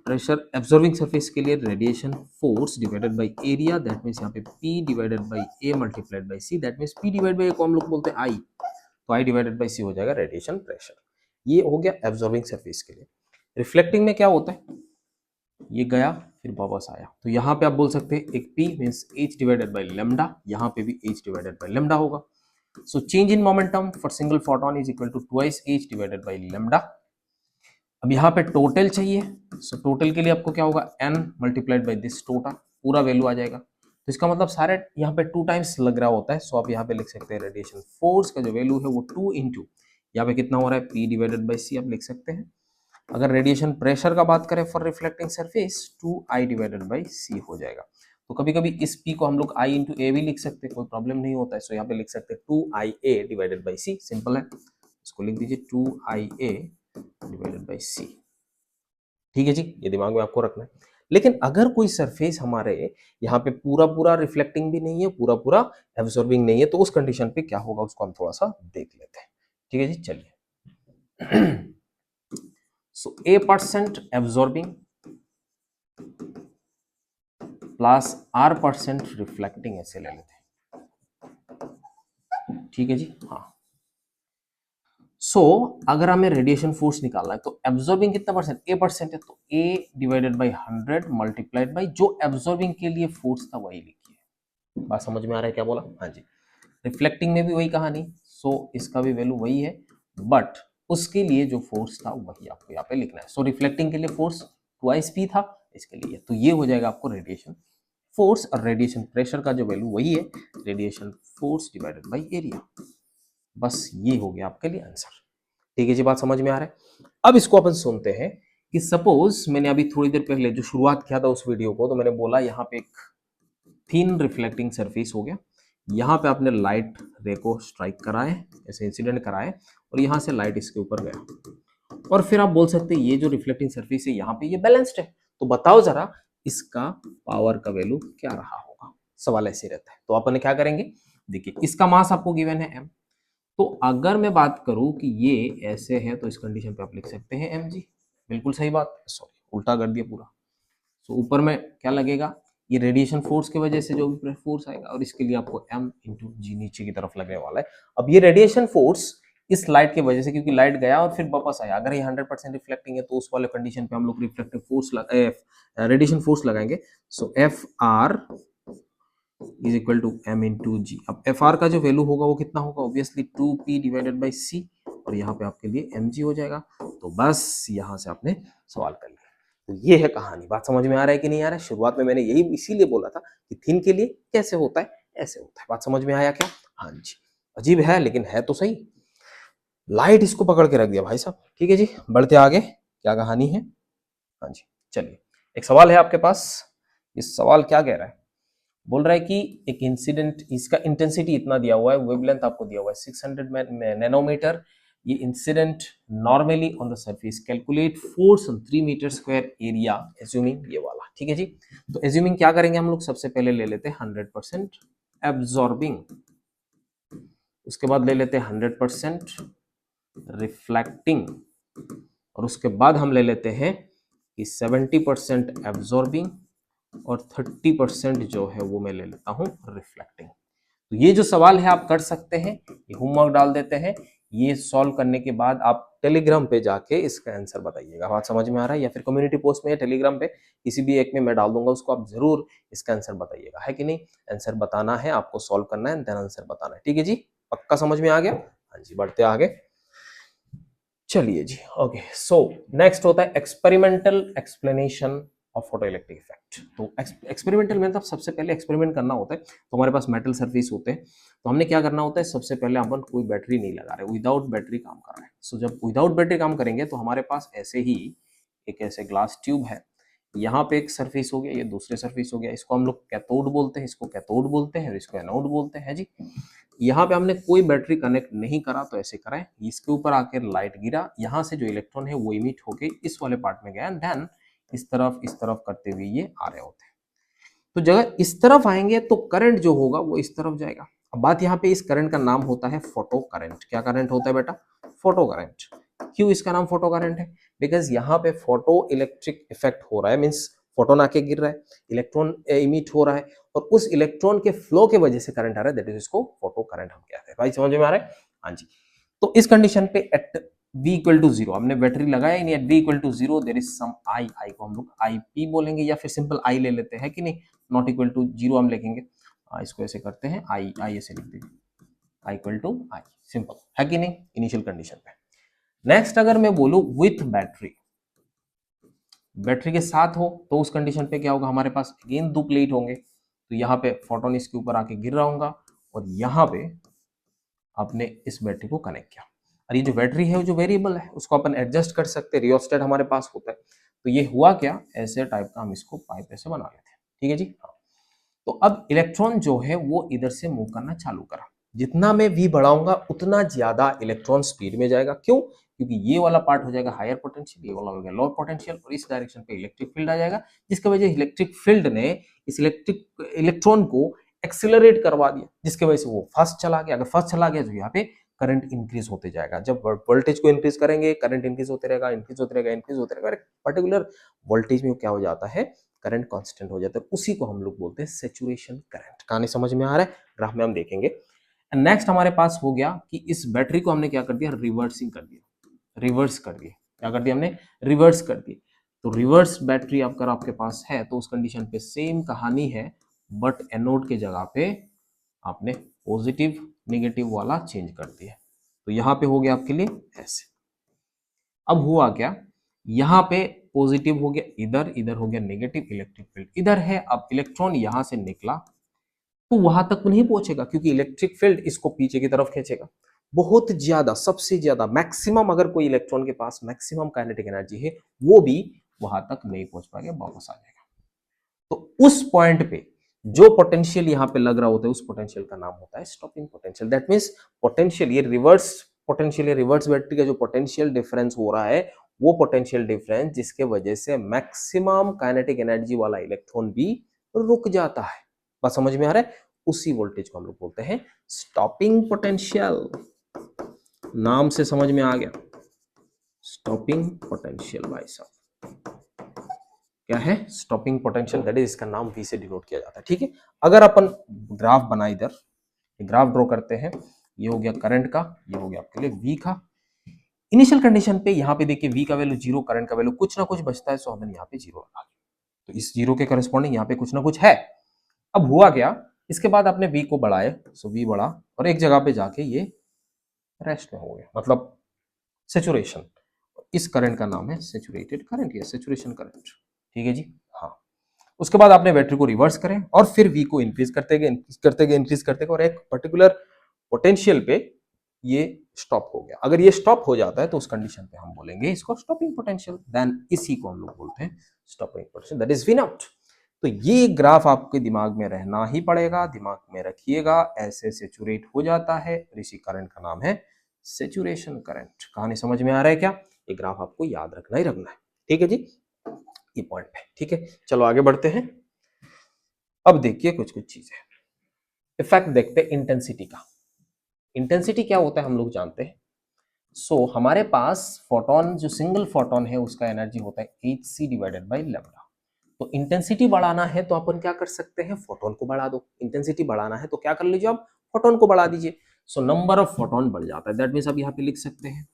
प्रेशर एब्जॉर्बिंग सरफेस के लिए radiation force divided by area, that means यहाँ पे P divided by A multiplied by C, that means P divide by A को हम लोग बोलते हैं I, तो I डिवाइडेड बाय C हो जाएगा रेडिएशन प्रेशर। ये हो गया एब्जॉर्बिंग सरफेस के लिए। रिफ्लेक्टिंग में क्या होता है, ये गया फिर वापस आया, तो यहाँ पे आप बोल सकते हैं एक P means H divided by lambda, यहाँ पे भी H डिवाइडेड बाय लैम्डा होगा। So change in momentum for single photon is equal to twice H divided by lambda. अब यहाँ पे टोटल चाहिए, सो टोटल के लिए आपको क्या होगा, n multiplied by this total, पूरा वैल्यू आ जाएगा। तो इसका मतलब सारे यहाँ पे 2 टाइम्स लग रहा होता है, सो आप यहाँ पे लिख सकते हैं रेडिएशन फोर्स का जो वैल्यू है वो 2 इंटू यहाँ पे कितना हो रहा है P डिवाइडेड बाई C आप लिख सकते हैं। अगर रेडिएशन प्रेशर का बात करें for reflecting surface 2I divided by C हो जाएगा। तो कभी कभी इस P को हम लोग I इंटू ए भी लिख सकते हैं, कोई प्रॉब्लम नहीं होता है। सो यहाँ पे लिख सकते हैं 2IA divided by C, simple है, इसको लिख दीजिए 2IA डिवाइडेड बाई C। ठीक है जी, ये दिमाग में आपको रखना है। लेकिन अगर कोई सरफेस हमारे यहाँ पे पूरा पूरा रिफ्लेक्टिंग भी नहीं है, पूरा पूरा एब्जॉर्बिंग नहीं है, तो उस कंडीशन पे क्या होगा उसको हम थोड़ा सा देख लेते हैं। ठीक है जी, चलिए। सो A% absorbing plus R% reflecting ऐसे ले लेते हैं। ठीक है जी, हाँ। अगर हमें रेडिएशन फोर्स निकालना है तो एब्जॉर्बिंग कितना परसेंट, A% है, तो A divided by 100 multiplied by जो एब्जॉर्बिंग के लिए फोर्स था वही लिखिए। बात समझ में आ रहा है क्या बोला? हाँ जी। रिफ्लेक्टिंग में भी वही कहानी, इसका भी वैल्यू वही है, बट उसके लिए जो फोर्स था वही आपको यहाँ पे लिखना है। रिफ्लेक्टिंग के लिए फोर्स ट्वाइस P था, इसके लिए तो ये हो जाएगा आपको रेडिएशन फोर्स, और रेडिएशन प्रेशर का जो वैल्यू वही है, radiation force divided by area. बस ये हो गया आपके लिए आंसर। ठीक है जी, बात समझ में आ रहा है? अब इसको अपन सुनते हैं कि सपोज मैंने अभी थोड़ी देर पहले जो शुरुआत किया था उस वीडियो को, तो मैंने बोला यहाँ पे एक थिन रिफ्लेक्टिंग सरफेस हो गया, यहाँ पे आपने लाइट रे को स्ट्राइक कराए, ऐसे इंसिडेंट कराए, और यहाँ से लाइट इसके ऊपर गया, और फिर आप बोल सकते हैं ये जो रिफ्लेक्टिंग सरफेस है यहाँ पे ये बैलेंस्ड है, तो बताओ जरा इसका पावर का वैल्यू क्या रहा होगा। सवाल ऐसे रहता है, तो अपन क्या करेंगे, देखिए इसका मास आपको गिवन है m, तो अगर मैं बात करूं कि ये ऐसे है तो इस कंडीशन पे आप लिख सकते हैं mg, बिल्कुल सही बात, सॉरी उल्टा कर दिया पूरा। ऊपर में क्या लगेगा, ये रेडिएशन फोर्स की वजह से जो भी फोर्स आएगा, और इसके लिए आपको m इंटू जी नीचे की तरफ लगने वाला है। अब ये रेडिएशन फोर्स इस लाइट की वजह से, क्योंकि लाइट गया और फिर वापस आया, अगर ये 100% रिफ्लेक्टिंग है तो उस वाले कंडीशन पे हम लोग रिफ्लेक्टिव फोर्स रेडिएशन फोर्स लगाएंगे। So F R is equal to m into g. अब एफ आर का जो वैल्यू होगा वो कितना होगा, obviously 2p divided by c, और यहाँ पे आपके लिए mg हो जाएगा। तो बस यहाँ से आपने सवाल कर लिया। तो ये है कहानी। बात समझ में आ रहा है कि नहीं आ रहा है? शुरुआत में मैंने यही इसीलिए बोला था कि थिन के लिए कैसे होता है, ऐसे होता है। बात समझ में आया क्या? हाँ जी, अजीब है लेकिन है तो सही। लाइट इसको पकड़ के रख दिया भाई साहब। ठीक है जी, बढ़ते आगे, क्या कहानी है। हाँ जी, चलिए एक सवाल है आपके पास। इस सवाल क्या कह रहा है, बोल रहा है कि एक इंसिडेंट, इसका इंटेंसिटी इतना दिया हुआ है, वेवलेंथ आपको दिया हुआ है 600 नैनोमीटर। ये incident normally on the surface, calculate force on 3 metre square area assuming, ये वाला। ठीक है जी, तो एज्यूमिंग क्या करेंगे हम लोग, सबसे पहले ले लेते हैं 100% एब्जॉर्बिंग, उसके बाद ले लेते हैं 100% रिफ्लेक्टिंग, और उसके बाद हम ले लेते हैं कि 70% एब्जॉर्बिंग और 30% जो है वो मैं ले लेता हूं रिफ्लेक्टिंग। तो ये जो सवाल है आप कर सकते हैं, ये होमवर्क डाल देते हैं। ये सॉल्व करने के बाद आप टेलीग्राम पे जाके इसका आंसर बताइएगा। बात समझ में आ रहा है? या फिर कम्युनिटी पोस्ट में या टेलीग्राम पे किसी भी एक में मैं डाल दूंगा, उसको आप जरूर इसका आंसर बताइएगा, है कि नहीं? आंसर बताना है आपको, सॉल्व करना है, देन आंसर बताना है। ठीक है जी, पक्का समझ में आ गया? हाँ जी, बढ़ते आगे। चलिए जी, ओके। सो नेक्स्ट होता है experimental explanation of photo electric effect. तो एक्सपेरिमेंटल में तब सबसे पहले एक्सपेरिमेंट करना होता है, तो हमारे पास मेटल सरफेस होते हैं, तो हमने क्या करना होता है, सबसे पहले अपन कोई बैटरी नहीं लगा रहे, विदाउट बैटरी काम कर रहे हैं। सो जब विदाउट बैटरी काम करेंगे तो हमारे पास ऐसे ही एक ऐसे ग्लास ट्यूब है, यहाँ पे एक सरफेस हो गया, ये दूसरे सरफेस हो गया, इसको हम लोग कैथोड बोलते हैं, इसको कैथोड बोलते हैं और इसको एनोड बोलते हैं जी। यहाँ पे हमने कोई बैटरी कनेक्ट नहीं करा, तो ऐसे कराएं, इसके ऊपर आकर लाइट गिरा, यहाँ से जो इलेक्ट्रॉन है वो इमिट होके इस वाले पार्ट में गया, देन इस तरफ करते हुए ये आ रहे होते हैं। तो जगह इस तरफ आएंगे तो करंट जो होगा वो इस तरफ जाएगा। अब बात यहाँ पे, इस करंट का नाम होता है फोटो करंट। क्या करंट होता है बेटा? Photo current. क्यों इसका नाम फोटो करंट है? बिकॉज यहाँ पे फोटो इलेक्ट्रिक इफेक्ट हो रहा है, मीन्स फोटोन आके गिर रहा है, इलेक्ट्रॉन इमिट हो रहा है और उस इलेक्ट्रॉन के फ्लो के वजह से करंट आ रहा है, दैट इज इसको फोटो करंट हम कहते हैं। भाई समझ में आ रहा है? हाँ जी। तो इस कंडीशन पे एट V इक्वल टू 0, हमने बैटरी लगाया ही नहीं, at V equal to 0 there is some I को हम लोग IP बोलेंगे या फिर सिंपल I ले लेते हैं कि नहीं, नॉट इक्वल टू 0 हम लिखेंगे, इसको ऐसे करते हैं I ऐसे लिखते हैं, I equal to I, simple है कि नहीं इनिशियल कंडीशन पे। नेक्स्ट अगर मैं बोलूं विथ बैटरी, बैटरी के साथ हो तो उस कंडीशन पे क्या होगा, हमारे पास अगेन दो प्लेट होंगे, तो यहाँ पे फोटोन इसके ऊपर आके गिर रहा होगा और यहाँ पे आपने इस बैटरी को कनेक्ट किया, और ये जो बैटरी है वो जो वेरिएबल है उसको अपन एडजस्ट कर सकते हैं, रियोस्टेट हमारे पास होता है। तो ये हुआ क्या, ऐसे टाइप का हम इसको पाइप ऐसे बना लेते हैं, ठीक है जी। हाँ, तो अब इलेक्ट्रॉन जो है वो इधर से मूव करना चालू करा, जितना मैं V बढ़ाऊंगा उतना ज्यादा इलेक्ट्रॉन स्पीड में जाएगा। क्यों? क्योंकि ये वाला पार्ट हो जाएगा हायर पोटेंशियल, ये वाला हो गया लोअर पोटेंशियल, और इस डायरेक्शन पे इलेक्ट्रिक फील्ड आ जाएगा, जिसकी वजह इलेक्ट्रिक फील्ड ने इस इलेक्ट्रॉन को एक्सेलरेट करवा दिया, जिसकी वजह से वो फास्ट चला गया। अगर फास्ट चला गया तो यहाँ पे करंट इंक्रीज होते जाएगा, जब वोल्टेज को इंक्रीज करेंगे करंट इंक्रीज होते रहेगा, इंक्रीज होते रहेगा, इंक्रीज होते रहेगा, पर्टिकुलर वोल्टेज में क्या हो जाता है, करंट कांस्टेंट हो जाता है, उसी को हम लोग बोलते हैं सैचुरेशन करंट। कहानी समझ में आ रहा है? ग्राफ में हम देखेंगे। नेक्स्ट हमारे पास हो गया कि इस बैटरी को हमने क्या कर दिया, रिवर्सिंग कर दिया, रिवर्स कर दिया। क्या कर दिया हमने? रिवर्स कर दिया। तो रिवर्स बैटरी अगर आपके पास है तो उस कंडीशन पे सेम कहानी है, बट एनोड के जगह पे आपने पॉजिटिव नेगेटिव वाला चेंज कर दिया। तो यहाँ पे हो गया आपके लिए ऐसे। अब हुआ क्या, यहाँ पे पॉजिटिव हो गया इधर, इधर हो गया नेगेटिव, इलेक्ट्रिक फील्ड इधर है। अब इलेक्ट्रॉन यहां से निकला तो वहां तक नहीं पहुंचेगा, क्योंकि इलेक्ट्रिक फील्ड इसको पीछे की तरफ खींचेगा। बहुत ज्यादा, सबसे ज्यादा मैक्सिमम, अगर कोई इलेक्ट्रॉन के पास मैक्सिमम काइनेटिक एनर्जी है, वो भी वहां तक नहीं पहुंच पाएगा, वापस आ जाएगा। तो उस पॉइंट पे जो पोटेंशियल यहाँ पे लग रहा होता है, उस पोटेंशियल का नाम होता है stopping potential. That means potential, ये रिवर्स पोटेंशियल, रिवर्स बैटरी का जो पोटेंशियल डिफरेंस हो रहा है, वो पोटेंशियल डिफरेंस जिसके वजह से मैक्सिमम काइनेटिक एनर्जी वाला इलेक्ट्रॉन भी रुक जाता है। बात समझ में आ रहा है? उसी वोल्टेज को हम लोग बोलते हैं स्टॉपिंग पोटेंशियल। नाम से समझ में आ गया, स्टॉपिंग पोटेंशियल भाई साहब। क्या है? स्टॉपिंग पोटेंशियल, दैट इज इसका नाम V से डिनोट किया जाता है, ठीक है। अगर अपन ग्राफ बनाए, इधर ग्राफ ड्रॉ करते हैं, ये हो गया करंट का, ये हो गया आपके लिए V का। इनिशियल कंडीशन पे यहाँ पे देखिए V का वैल्यू 0, करंट का वैल्यू कुछ ना कुछ बचता है, सो हमने यहाँ पे 0 लगा दिया। तो इस 0 के करस्पॉन्डिंग यहाँ पे कुछ ना कुछ है। अब हुआ क्या, इसके बाद आपने V को बढ़ाए, सो V बढ़ा और एक जगह पे जाके ये रेस्ट में हो गया, मतलब सेचुरेशन। इस करंट का नाम है सेचुरेटेड करंट या सेचुरेशन करंट, ठीक है जी। हाँ, उसके बाद आपने बैटरी को रिवर्स करें और फिर V को इंक्रीज करते गए, इंक्रीज करते गए, इंक्रीज करते गए, और एक पर्टिकुलर पोटेंशियल पे ये स्टॉप हो गया। अगर ये स्टॉप हो जाता है तो उस कंडीशन पे हम बोलेंगे इसको स्टॉपिंग पोटेंशियल, देन इसी को हम लोग बोलते हैं stopping potential, that is V not. तो ये ग्राफ आपके दिमाग में रहना ही पड़ेगा, दिमाग में रखिएगा, ऐसे सेचुरेट हो जाता है, और इसी करंट का नाम है सेचुरेशन करंट। कहानी समझ में आ रहा है क्या? ये ग्राफ आपको याद रखना ही रखना है, ठीक है जी, ये पॉइंट है, ठीक है। चलो आगे बढ़ते हैं। अब देखिए कुछ कुछ चीजें, इफेक्ट देखते हैं इंटेंसिटी का। इंटेंसिटी क्या होता है हम लोग जानते हैं। सो हमारे पास फोटोन, जो सिंगल फोटोन है उसका एनर्जी होता है hc डिवाइडेड बाई लैम्डा। तो इंटेंसिटी बढ़ाना है तो अपन क्या कर सकते हैं, फोटोन को बढ़ा दो। इंटेंसिटी बढ़ाना है तो क्या कर लीजिए आप, फोटोन को बढ़ा दीजिए। सो नंबर ऑफ फोटोन बढ़ जाता है, दैट मीन्स आप यहाँ पे लिख सकते हैं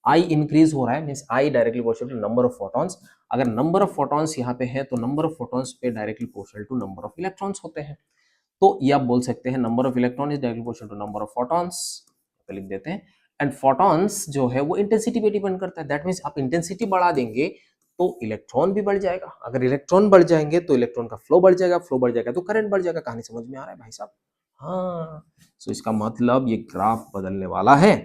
I इंक्रीज हो रहा है, means I directly proportional to number of photons. अगर नंबर ऑफ फोटॉन्स यहाँ पे है तो नंबर ऑफ फोटॉन्स पे directly proportional to number of electrons होते हैं। तो ये आप बोल सकते हैं number of electron is directly proportional to number of photons, लिख देते हैं। एंड फोटॉन्स जो है वो इंटेंसिटी पे डिपेंड करता है, दैट मीन्स आप इंटेंसिटी बढ़ा देंगे तो इलेक्ट्रॉन भी बढ़ जाएगा। अगर इलेक्ट्रॉन बढ़ जाएंगे तो इलेक्ट्रॉन का फ्लो बढ़ जाएगा, फ्लो बढ़ जाएगा तो करंट बढ़ जाएगा। कहानी समझ में आ रहा है भाई साहब? हाँ, तो इसका मतलब ये ग्राफ बदलने वाला है।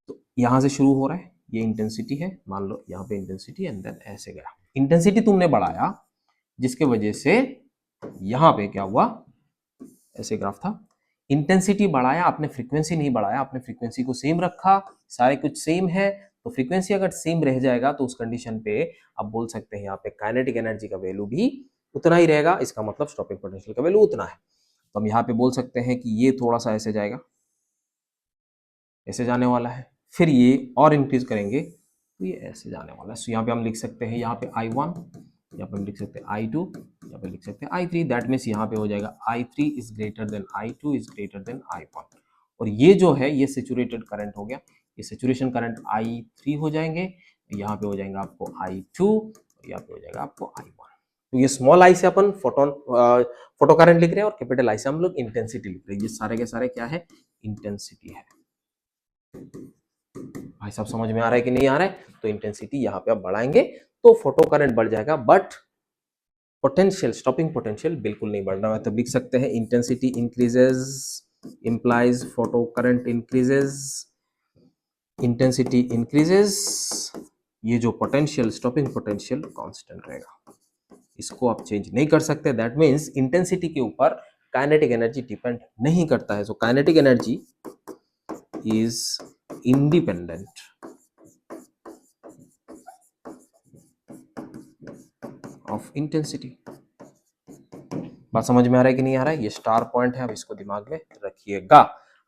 तो यहां से शुरू हो रहा है, ये इंटेंसिटी है, मान लो यहाँ पे इंटेंसिटी, एंड देन ऐसे गया। इंटेंसिटी तुमने बढ़ाया जिसके वजह से यहाँ पे क्या हुआ, ऐसे ग्राफ था। इंटेंसिटी बढ़ाया, आपने फ्रीक्वेंसी नहीं बढ़ाया, आपने फ्रीक्वेंसी को सेम रखा, सारे कुछ सेम है। तो फ्रीक्वेंसी अगर सेम रह जाएगा तो उस कंडीशन पे आप बोल सकते हैं यहाँ पे काइनेटिक एनर्जी का वैल्यू भी उतना ही रहेगा। इसका मतलब स्टॉपिंग पोटेंशियल का वैल्यू उतना है। तो हम यहाँ पे बोल सकते हैं कि ये थोड़ा सा ऐसे जाएगा, ऐसे जाने वाला है, फिर ये और इंक्रीज करेंगे तो ये ऐसे जाने वाला है। सो यहाँ पे हम लिख सकते हैं, यहाँ पे I1, यहाँ पे हम लिख सकते हैं I2, यहाँ पे लिख सकते हैं I3। दैट मीन्स यहाँ पे हो जाएगा I3 is greater than I2 is greater than I1। और ये जो है ये सेचुरेटेड करंट हो गया, ये सेचुरेशन करंट I3 हो जाएंगे, यहाँ पे हो जाएगा आपको I2 और यहाँ पे हो जाएगा आपको I1। तो ये स्मॉल आई से अपन फोटो करंट लिख रहे हैं और कैपिटल आई से हम लोग इंटेंसिटी लिख रहे हैं। ये सारे के सारे क्या है, इंटेंसिटी है। भाई साहब समझ में आ रहा है कि नहीं आ रहा है? तो इंटेंसिटी यहाँ पे आप बढ़ाएंगे तो फोटो करंट बढ़ जाएगा, बट पोटेंशियल, स्टॉपिंग पोटेंशियल बिल्कुल नहीं बढ़ रहा है। तो लिख सकते हैं intensity increases implies photo current increases, intensity increases, ये जो पोटेंशियल, स्टॉपिंग पोटेंशियल कांस्टेंट रहेगा, इसको आप चेंज नहीं कर सकते। दैट मीन्स इंटेंसिटी के ऊपर काइनेटिक एनर्जी डिपेंड नहीं करता है। So kinetic energy is independent of intensity. बात समझ में आ रहा है कि नहीं आ रहा है? ये स्टार पॉइंट है, अब इसको दिमाग में रखिएगा।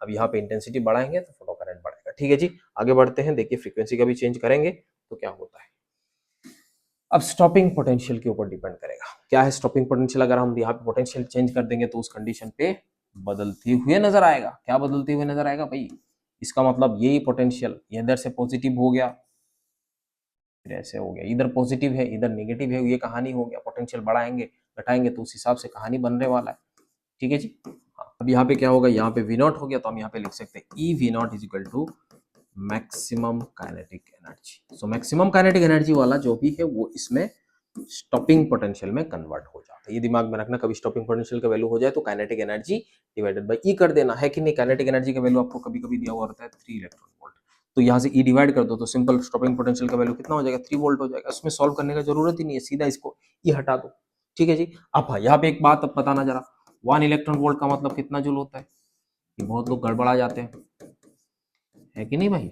अब यहाँ पे इंटेंसिटी बढ़ाएंगे तो फोटो करंट बढ़ेगा। ठीक है जी, आगे बढ़ते हैं। देखिए फ्रीक्वेंसी का भी चेंज करेंगे तो क्या होता है। अब स्टॉपिंग पोटेंशियल के ऊपर डिपेंड करेगा। क्या है स्टॉपिंग पोटेंशियल? अगर हम यहाँ पे पोटेंशियल चेंज कर देंगे तो उस कंडीशन पे बदलते हुए नजर आएगा। क्या बदलते हुए नजर आएगा भाई? इसका मतलब यही पोटेंशियल इधर से पॉजिटिव हो गया, फिर ऐसे हो गया, इधर पॉजिटिव है इधर नेगेटिव है, ये कहानी हो गया। पोटेंशियल बढ़ाएंगे घटाएंगे तो उस हिसाब से कहानी बनने वाला है। ठीक है जी। हाँ, अब यहाँ पे क्या होगा, यहाँ पे वी नॉट हो गया तो हम यहाँ पे लिख सकते हैं E V naught is equal to maximum kinetic energy. So maximum kinetic energy वाला जो भी है वो इसमें स्टॉपिंग पोटेंशियल में कन्वर्ट हो जाता है। ये दिमाग में रखना, कभी स्टॉपिंग पोटेंशियल का वैल्यू हो जाए तो काइनेटिक एनर्जी डिवाइडेड बाय ई कर देना है कि नहीं। काइनेटिक एनर्जी का वैल्यू आपको कभी कभी दिया हुआ रहता है 3 इलेक्ट्रॉन वोल्ट, तो यहाँ से ई डिवाइड कर दो तो सिंपल स्टॉपिंग पोटेंशियल का वैल्यू कितना हो जाएगा, 3 वोल्ट हो जाएगा। उसमें सॉल्व करने का जरूरत ही नहीं है, सीधा इसको ई हटा दो। ठीक है जी। अब हाँ, यहाँ पे एक बात अब बताना जरा, 1 इलेक्ट्रॉन वोल्ट का मतलब कितना जूल होता है? ये बहुत लोग गड़बड़ा जाते हैं, है कि नहीं भाई?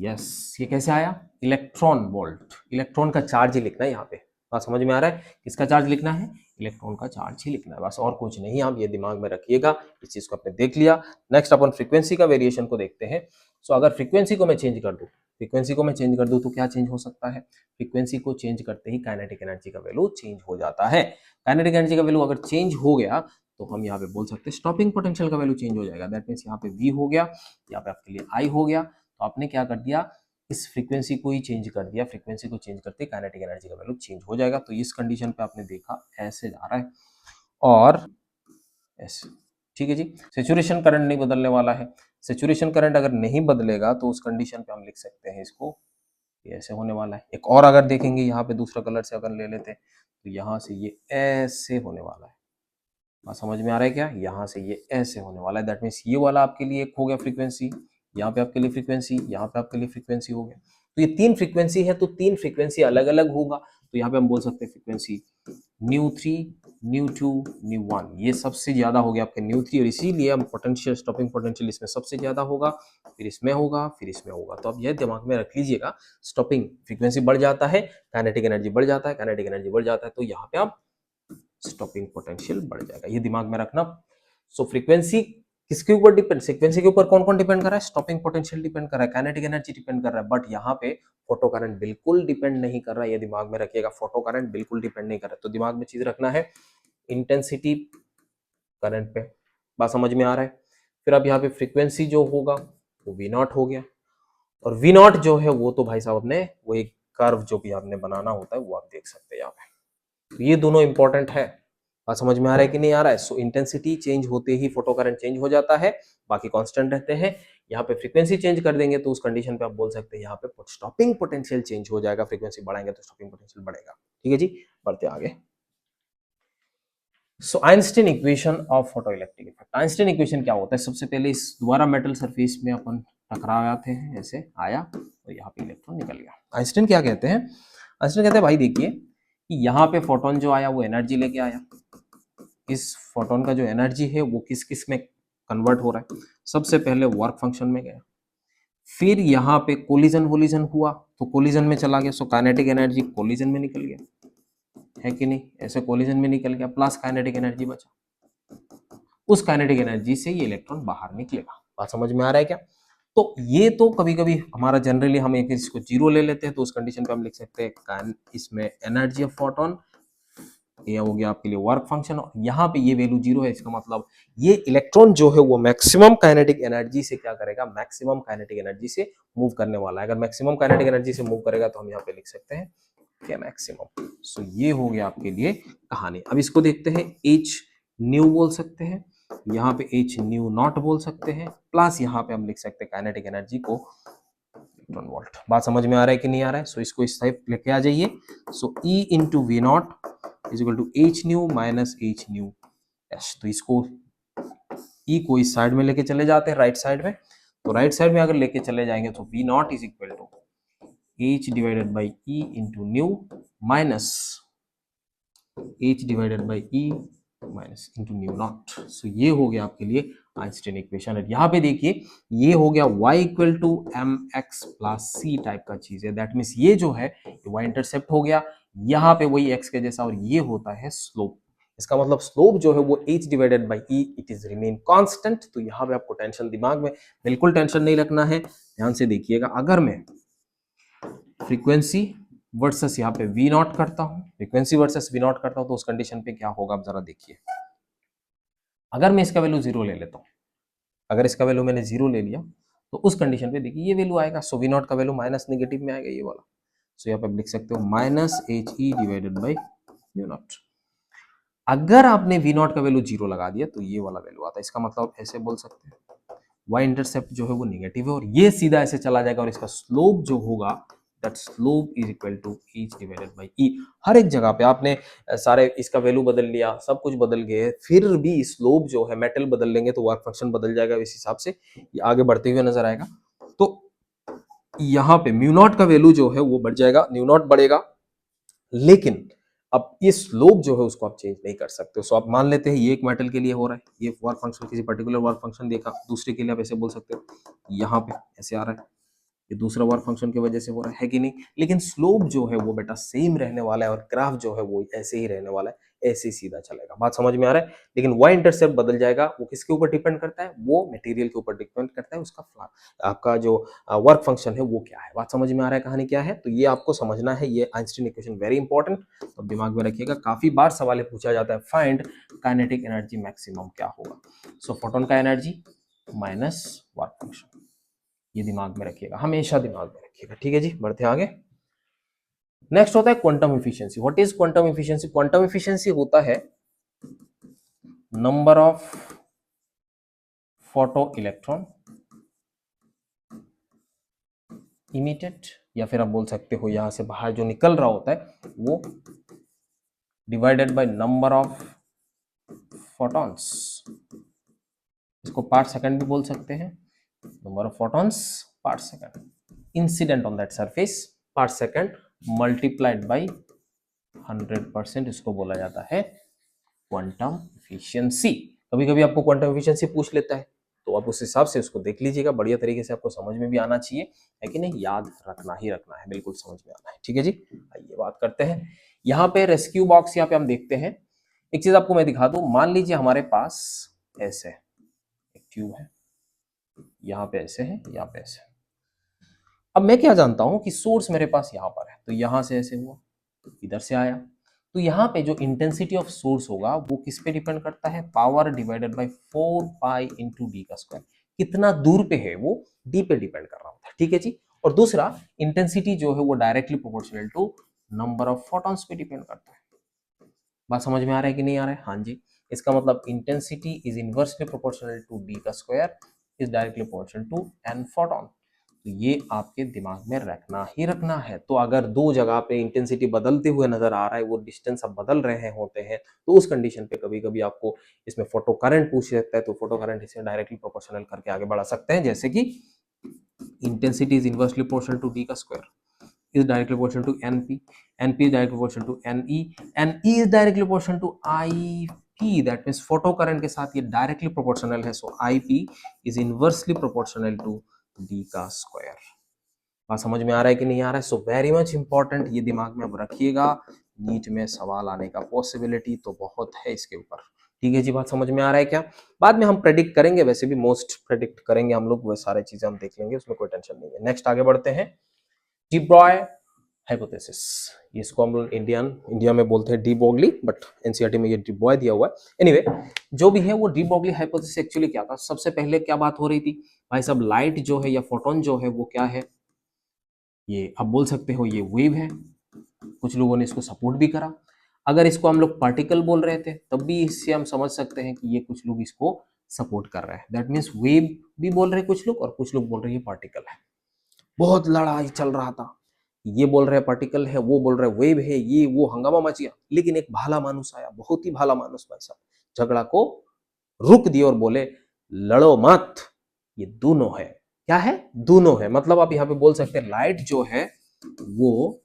यस, ये कैसे आया? इलेक्ट्रॉन वोल्ट, इलेक्ट्रॉन का चार्ज ही लिखना है यहाँ पे। बात समझ में आ रहा है? किसका चार्ज लिखना है? इलेक्ट्रॉन का चार्ज ही लिखना है, बस और कुछ नहीं। आप ये दिमाग में रखिएगा, इस चीज को आपने देख लिया। नेक्स्ट अपन फ्रीक्वेंसी का वेरिएशन को देखते हैं। सो अगर फ्रीक्वेंसी को मैं चेंज कर दूं, फ्रीक्वेंसी को मैं चेंज कर दूं तो क्या चेंज हो सकता है? फ्रीक्वेंसी को चेंज करते ही काइनेटिक एनर्जी का वैल्यू चेंज हो जाता है। काइनेटिक एनर्जी का वैल्यू अगर चेंज हो गया तो हम यहाँ पे बोल सकते हैं स्टॉपिंग पोटेंशियल का वैल्यू चेंज हो जाएगा। दैट मीन्स यहाँ पे V हो गया, यहाँ पे आपके लिए I हो गया। तो आपने क्या कर दिया, इस फ्रीक्वेंसी को ही चेंज कर दिया। फ्रीक्वेंसी को चेंज करते काइनेटिक एनर्जी का वैल्यू चेंज हो जाएगा। तो इस कंडीशन पे आपने देखा ऐसे जा रहा है और ऐसे। ठीक है जी। सेचुरेशन करंट नहीं बदलने वाला है। सेचुरेशन करंट अगर नहीं बदलेगा तो उस कंडीशन पे हम लिख सकते हैं इसको, ये ऐसे होने वाला है। एक और अगर देखेंगे यहाँ पे दूसरा कलर से अगर ले लेते हैं तो यहाँ से ये ऐसे होने वाला है। बात समझ में आ रहा है क्या? यहाँ से ये ऐसे होने वाला है। दैट मीन्स ये वाला आपके लिए एक हो गया फ्रीक्वेंसी, यहाँ पे आपके लिए फ्रीक्वेंसी, यहाँ पे आपके लिए फ्रीक्वेंसी हो गया। तो ये 3 फ्रीक्वेंसी है तो 3 फ्रीक्वेंसी अलग अलग होगा। तो यहाँ पे हम बोल सकते हैं फ्रीक्वेंसी न्यू 3, न्यू 2, न्यू 1, ये सबसे ज्यादा हो गया आपके न्यू 3, और इसीलिए हम पोटेंशियल, स्टॉपिंग पोटेंशियल इसमें सबसे ज्यादा होगा, फिर इसमें होगा, फिर इसमें होगा। तो अब यह दिमाग में रख लीजिएगा, स्टॉपिंग फ्रीक्वेंसी बढ़ जाता है, काइनेटिक एनर्जी बढ़ जाता है, काइनेटिक एनर्जी बढ़ जाता है तो यहाँ पे आप स्टॉपिंग पोटेंशियल बढ़ जाएगा। ये दिमाग में रखना। सो फ्रीक्वेंसी किसके ऊपर डिपेंड, फ्रीक्वेंसी के ऊपर कौन कौन डिपेंड कर रहा है? स्टॉपिंग पोटेंशियल डिपेंड कर रहा है, काइनेटिक एनर्जी डिपेंड कर रहा है, बट यहाँ पे फोटो करंट बिल्कुल डिपेंड नहीं कर रहा है। ये दिमाग में रखिएगा, फोटो करंट बिल्कुल डिपेंड नहीं कर रहा है। तो दिमाग में चीज रखना है इंटेंसिटी करंट पे। बात समझ में आ रहा है? फिर अब यहाँ पे फ्रीक्वेंसी जो होगा वो वी नॉट हो गया, और वी नॉट जो है वो तो भाई साहब अपने वो एक कर्व जो भी आपने बनाना होता है वो आप देख सकते हैं यहाँ पे। तो ये दोनों इंपॉर्टेंट है। बात समझ में आ रहा है कि नहीं आ रहा है? सो इंटेंसिटी चेंज होते ही फोटो करंट चेंज हो जाता है, बाकी कांस्टेंट रहते हैं। यहाँ पे फ्रीक्वेंसी चेंज कर देंगे तो उस कंडीशन पे आप बोल सकते हैं यहाँ पे स्टॉपिंग पोटेंशियल चेंज हो जाएगा, फ्रीक्वेंसी बढ़ाएंगे तो स्टॉपिंग पोटेंशियल बढ़ेगा। ठीक है जी, बढ़ते आगे। So Einstein equation of photoelectric effect. Einstein equation क्या होता है? सबसे पहले इस द्वारा मेटल सरफेस में अपन टकराए थे, ऐसे आया और यहाँ पे इलेक्ट्रॉन निकल गया। आइंस्टीन क्या कहते हैं? आइंस्टीन कहते हैं भाई देखिए कि यहाँ पे फोटोन जो आया वो एनर्जी लेके आया। इस फोटोन का जो एनर्जी है वो किस किस में कन्वर्ट हो रहा है? सबसे पहले वर्क फंक्शन में गया, फिर यहाँ पे कोलिजन वोलिजन हुआ तो कोलिजन में चला गया, सो काइनेटिक एनर्जी कोलिजन में निकल गया, है कि नहीं? ऐसे कोलिजन में निकल गया, प्लस काइनेटिक एनर्जी बचा। उस काइनेटिक एनर्जी से ये इलेक्ट्रॉन बाहर निकलेगा। बात समझ में आ रहा है क्या? तो ये तो कभी कभी हमारा जनरली हम एक इसको जीरो ले लेते हैं, तो उस कंडीशन पे हम लिख सकते हैं इसमें एनर्जी ऑफ फोटोन, ये हो गया आपके लिए वर्क फंक्शन, और यहाँ पे ये वैल्यू जीरो है, इसका मतलब ये इलेक्ट्रॉन जो है वो मैक्सिमम काइनेटिक एनर्जी से क्या करेगा? मैक्सिमम काइनेटिक एनर्जी से मूव करने वाला है। अगर मैक्सिमम काइनेटिक एनर्जी से मूव करेगा तो हम यहाँ पे लिख सकते हैं क्या? मैक्सिमम। सो ये हो गया आपके लिए कहानी। अब इसको देखते हैं, एच न्यू बोल सकते हैं, यहाँ पे एच न्यू नॉट बोल सकते हैं, प्लस यहाँ पे हम लिख सकते हैं काइनेटिक एनर्जी को इलेक्ट्रॉन वोल्ट। बात समझ में आ रहा है कि नहीं आ रहा है? सो इसको इस टाइप लेके आ जाइए। So E into v naught is equal to h nu minus h nu s. तो इसको ई को इस साइड में लेके चले जाते हैं, राइट साइड में। तो राइट साइड में अगर लेके चले जाएंगे तो v naught is equal to H divided by E into nu minus h divided by E minus into nu naught. So ये हो गया आपके लिए आइंस्टीन इक्वेशन। यहाँ पे देखिए ये हो गया y equal to M X plus C type का चीज है। दैट मीन्स ये जो है y इंटरसेप्ट हो गया, यहाँ पे वही x के जैसा, और ये होता है स्लोप। इसका मतलब स्लोप जो है वो h divided by e, it is remain constant. तो यहाँ पे आपको टेंशन दिमाग में बिल्कुल टेंशन नहीं रखना है, ध्यान से देखिएगा। अगर मैं फ्रीक्वेंसी वर्सेस यहाँ पे वी नॉट करता हूँ, फ्रीक्वेंसी वर्सेस वी नॉट करता हूँ, तो उस कंडीशन पे क्या होगा आप जरा देखिए। अगर मैं इसका वैल्यू जीरो ले लेता हूँ, अगर इसका वैल्यू मैंने जीरो ले लिया तो उस कंडीशन पे देखिए ये वैल्यू आएगा। सो वी नॉट का वैल्यू माइनस नेगेटिव में आएगा, ये वाला। सो यहाँ पे आप लिख सकते हो minus H E divided by mu naught. अगर आपने वी नॉट का वैल्यू जीरो लगा दिया तो ये वाला वैल्यू आता है। इसका मतलब ऐसे बोल सकते हैं वाई इंटरसेप्ट जो है वो नेगेटिव है और ये सीधा ऐसे चला जाएगा, और इसका स्लोप जो होगा that slope is equal to H divided by E. हर एक जगह पे आपने सारे इसका वैल्यू बदल लिया, सब कुछ बदल गए, फिर भी स्लोप जो है मेटल बदल लेंगे तो वर्क फंक्शन बदल जाएगा, इस हिसाब से ये आगे बढ़ते हुए नजर आएगा। तो यहाँ पे म्यू नॉट का वैल्यू जो है वो बढ़ जाएगा, म्यू नॉट बढ़ेगा, लेकिन अब ये स्लोप जो है उसको आप चेंज नहीं कर सकते। सो आप मान लेते हैं ये एक मेटल के लिए हो रहा है, ये वर्क फंक्शन किसी पर्टिकुलर वर्क फंक्शन देखा, दूसरे के लिए आप ऐसे बोल सकते हो यहाँ पे ऐसे आ रहा है, ये दूसरा वर्क फंक्शन की वजह से हो रहा है कि नहीं? लेकिन स्लोप जो है वो बेटा सेम रहने वाला है और ग्राफ जो है वो ऐसे ही रहने वाला है, ऐसे ही सीधा चलेगा। बात समझ में आ रहा है? लेकिन वाई इंटरसेप्ट बदल जाएगा, वो किसके ऊपर डिपेंड करता है? वो मटेरियल के ऊपर डिपेंड करता है, उसका आपका जो वर्क फंक्शन है वो क्या है। बात समझ में आ रहा है कहानी क्या है? तो ये आपको समझना है, ये आइंस्टीन इक्वेशन वेरी इंपॉर्टेंट, तो दिमाग में रखिएगा। काफी बार सवाल पूछा जाता है, फाइंड काइनेटिक एनर्जी मैक्सिमम क्या होगा? सो फोटोन का एनर्जी माइनस वर्क फंक्शन, ये दिमाग में रखिएगा, हमेशा दिमाग में रखिएगा। ठीक है जी, बढ़ते आगे। नेक्स्ट होता है quantum efficiency. What is quantum efficiency? Quantum efficiency होता है number of photo electron emitted, या फिर आप बोल सकते हो यहां से बाहर जो निकल रहा होता है वो divided by number of photons, इसको पार्ट सेकंड भी बोल सकते हैं, number of photons part second incident on that surface part second multiplied by 100%, इसको बोला जाता है क्वांटम एफिशिएंसी। कभी कभी आपको क्वांटम एफिशिएंसी पूछ लेता है, तो आप उस हिसाब से उसको देख लीजिएगा, बढ़िया तरीके से आपको समझ में भी आना चाहिए, है कि नहीं? याद रखना ही रखना है, बिल्कुल समझ में आना है। ठीक है जी, आइए बात करते हैं। यहाँ पे रेस्क्यू बॉक्स यहाँ पे हम देखते हैं। एक चीज आपको मैं दिखा दूं, मान लीजिए हमारे पास ऐसे एक ट्यूब है, यहाँ पे ऐसे है, यहाँ पे ऐसे। अब मैं क्या जानता हूं कि सोर्स मेरे पास यहाँ पर है, तो यहां से ऐसे हुआ, इधर से आया, तो यहाँ पे जो इंटेंसिटी ऑफ सोर्स होगा वो किस पे डिपेंड करता है? Power divided bye 4 pi into D का स्क्वायर। कितना दूर पे है वो डी पे डिपेंड कर रहा होता है। ठीक है जी। और दूसरा इंटेंसिटी जो है वो directly proportional to number of photons पे डिपेंड करता है। बात समझ में आ रहा है कि नहीं आ रहा है? हाँ जी। इसका मतलब intensity is inversely proportional to D का square is directly proportional to N photon. तो ये आपके दिमाग में रखना ही रखना है। तो अगर दो जगह पे इंटेंसिटी बदलते हुए नजर आ रहा है, वो डिस्टेंस अब बदल रहे होते हैं, तो उस कंडीशन पे कभी कभी आपको इसमें फोटो करंट पूछ सकता है, तो फोटो करंट इसे डायरेक्टली प्रोपोर्शनल करके आगे बढ़ा सकते हैं, जैसे कि intensity is inversely proportional to D का square is directly proportional to NP. NP is directly proportional to NE. NE is directly proportional to IP. That means photo current के साथ ये directly proportional है. So IP is inversely proportional to D का square. बात समझ में आ रहा है कि नहीं आ रहा है? सो वेरी मच इंपॉर्टेंट, ये दिमाग में अब रखिएगा। नीट में सवाल आने का पॉसिबिलिटी तो बहुत है इसके ऊपर। ठीक है जी, बात समझ में आ रहा है क्या? बाद में हम प्रेडिक्ट करेंगे, वैसे भी मोस्ट प्रेडिक्ट करेंगे हम लोग, वो सारी चीजें हम देख लेंगे, उसमें कोई टेंशन नहीं है। नेक्स्ट आगे बढ़ते हैं। डी ब्रॉय हाइपोथेसिस, इसको हम लोग इंडिया में बोलते हैं डी ब्रोगली, बट एनसीईआरटी में ये डी ब्रॉय दिया हुआ है। एनीवे, जो भी है वो डी ब्रोगली हाइपोथेसिस एक्चुअली क्या था? सबसे पहले क्या बात हो रही थी भाई साहब? लाइट जो है या फोटोन जो है वो क्या है? ये आप बोल सकते हो ये वेव है। कुछ लोगों ने इसको सपोर्ट भी करा। अगर इसको हम लोग पार्टिकल बोल रहे थे तब भी इससे हम समझ सकते हैं कि ये कुछ लोग इसको सपोर्ट कर रहे हैं। दैट मीन्स वेव भी बोल रहे हैं कुछ लोग, और कुछ लोग बोल रहे हैं ये पार्टिकल है। बहुत लड़ाई चल रहा था, ये बोल रहे पार्टिकल है, वो बोल रहे वेव है, ये वो हंगामा मच गया। लेकिन एक भाला मानुस आया, बहुत ही भाला मानुस भाई साहब, झगड़ा को रुक दिया और बोले लड़ो मत, ये दोनों है। क्या है? दोनों है। मतलब आप यहाँ पे बोल सकते हैं लाइट जो है वो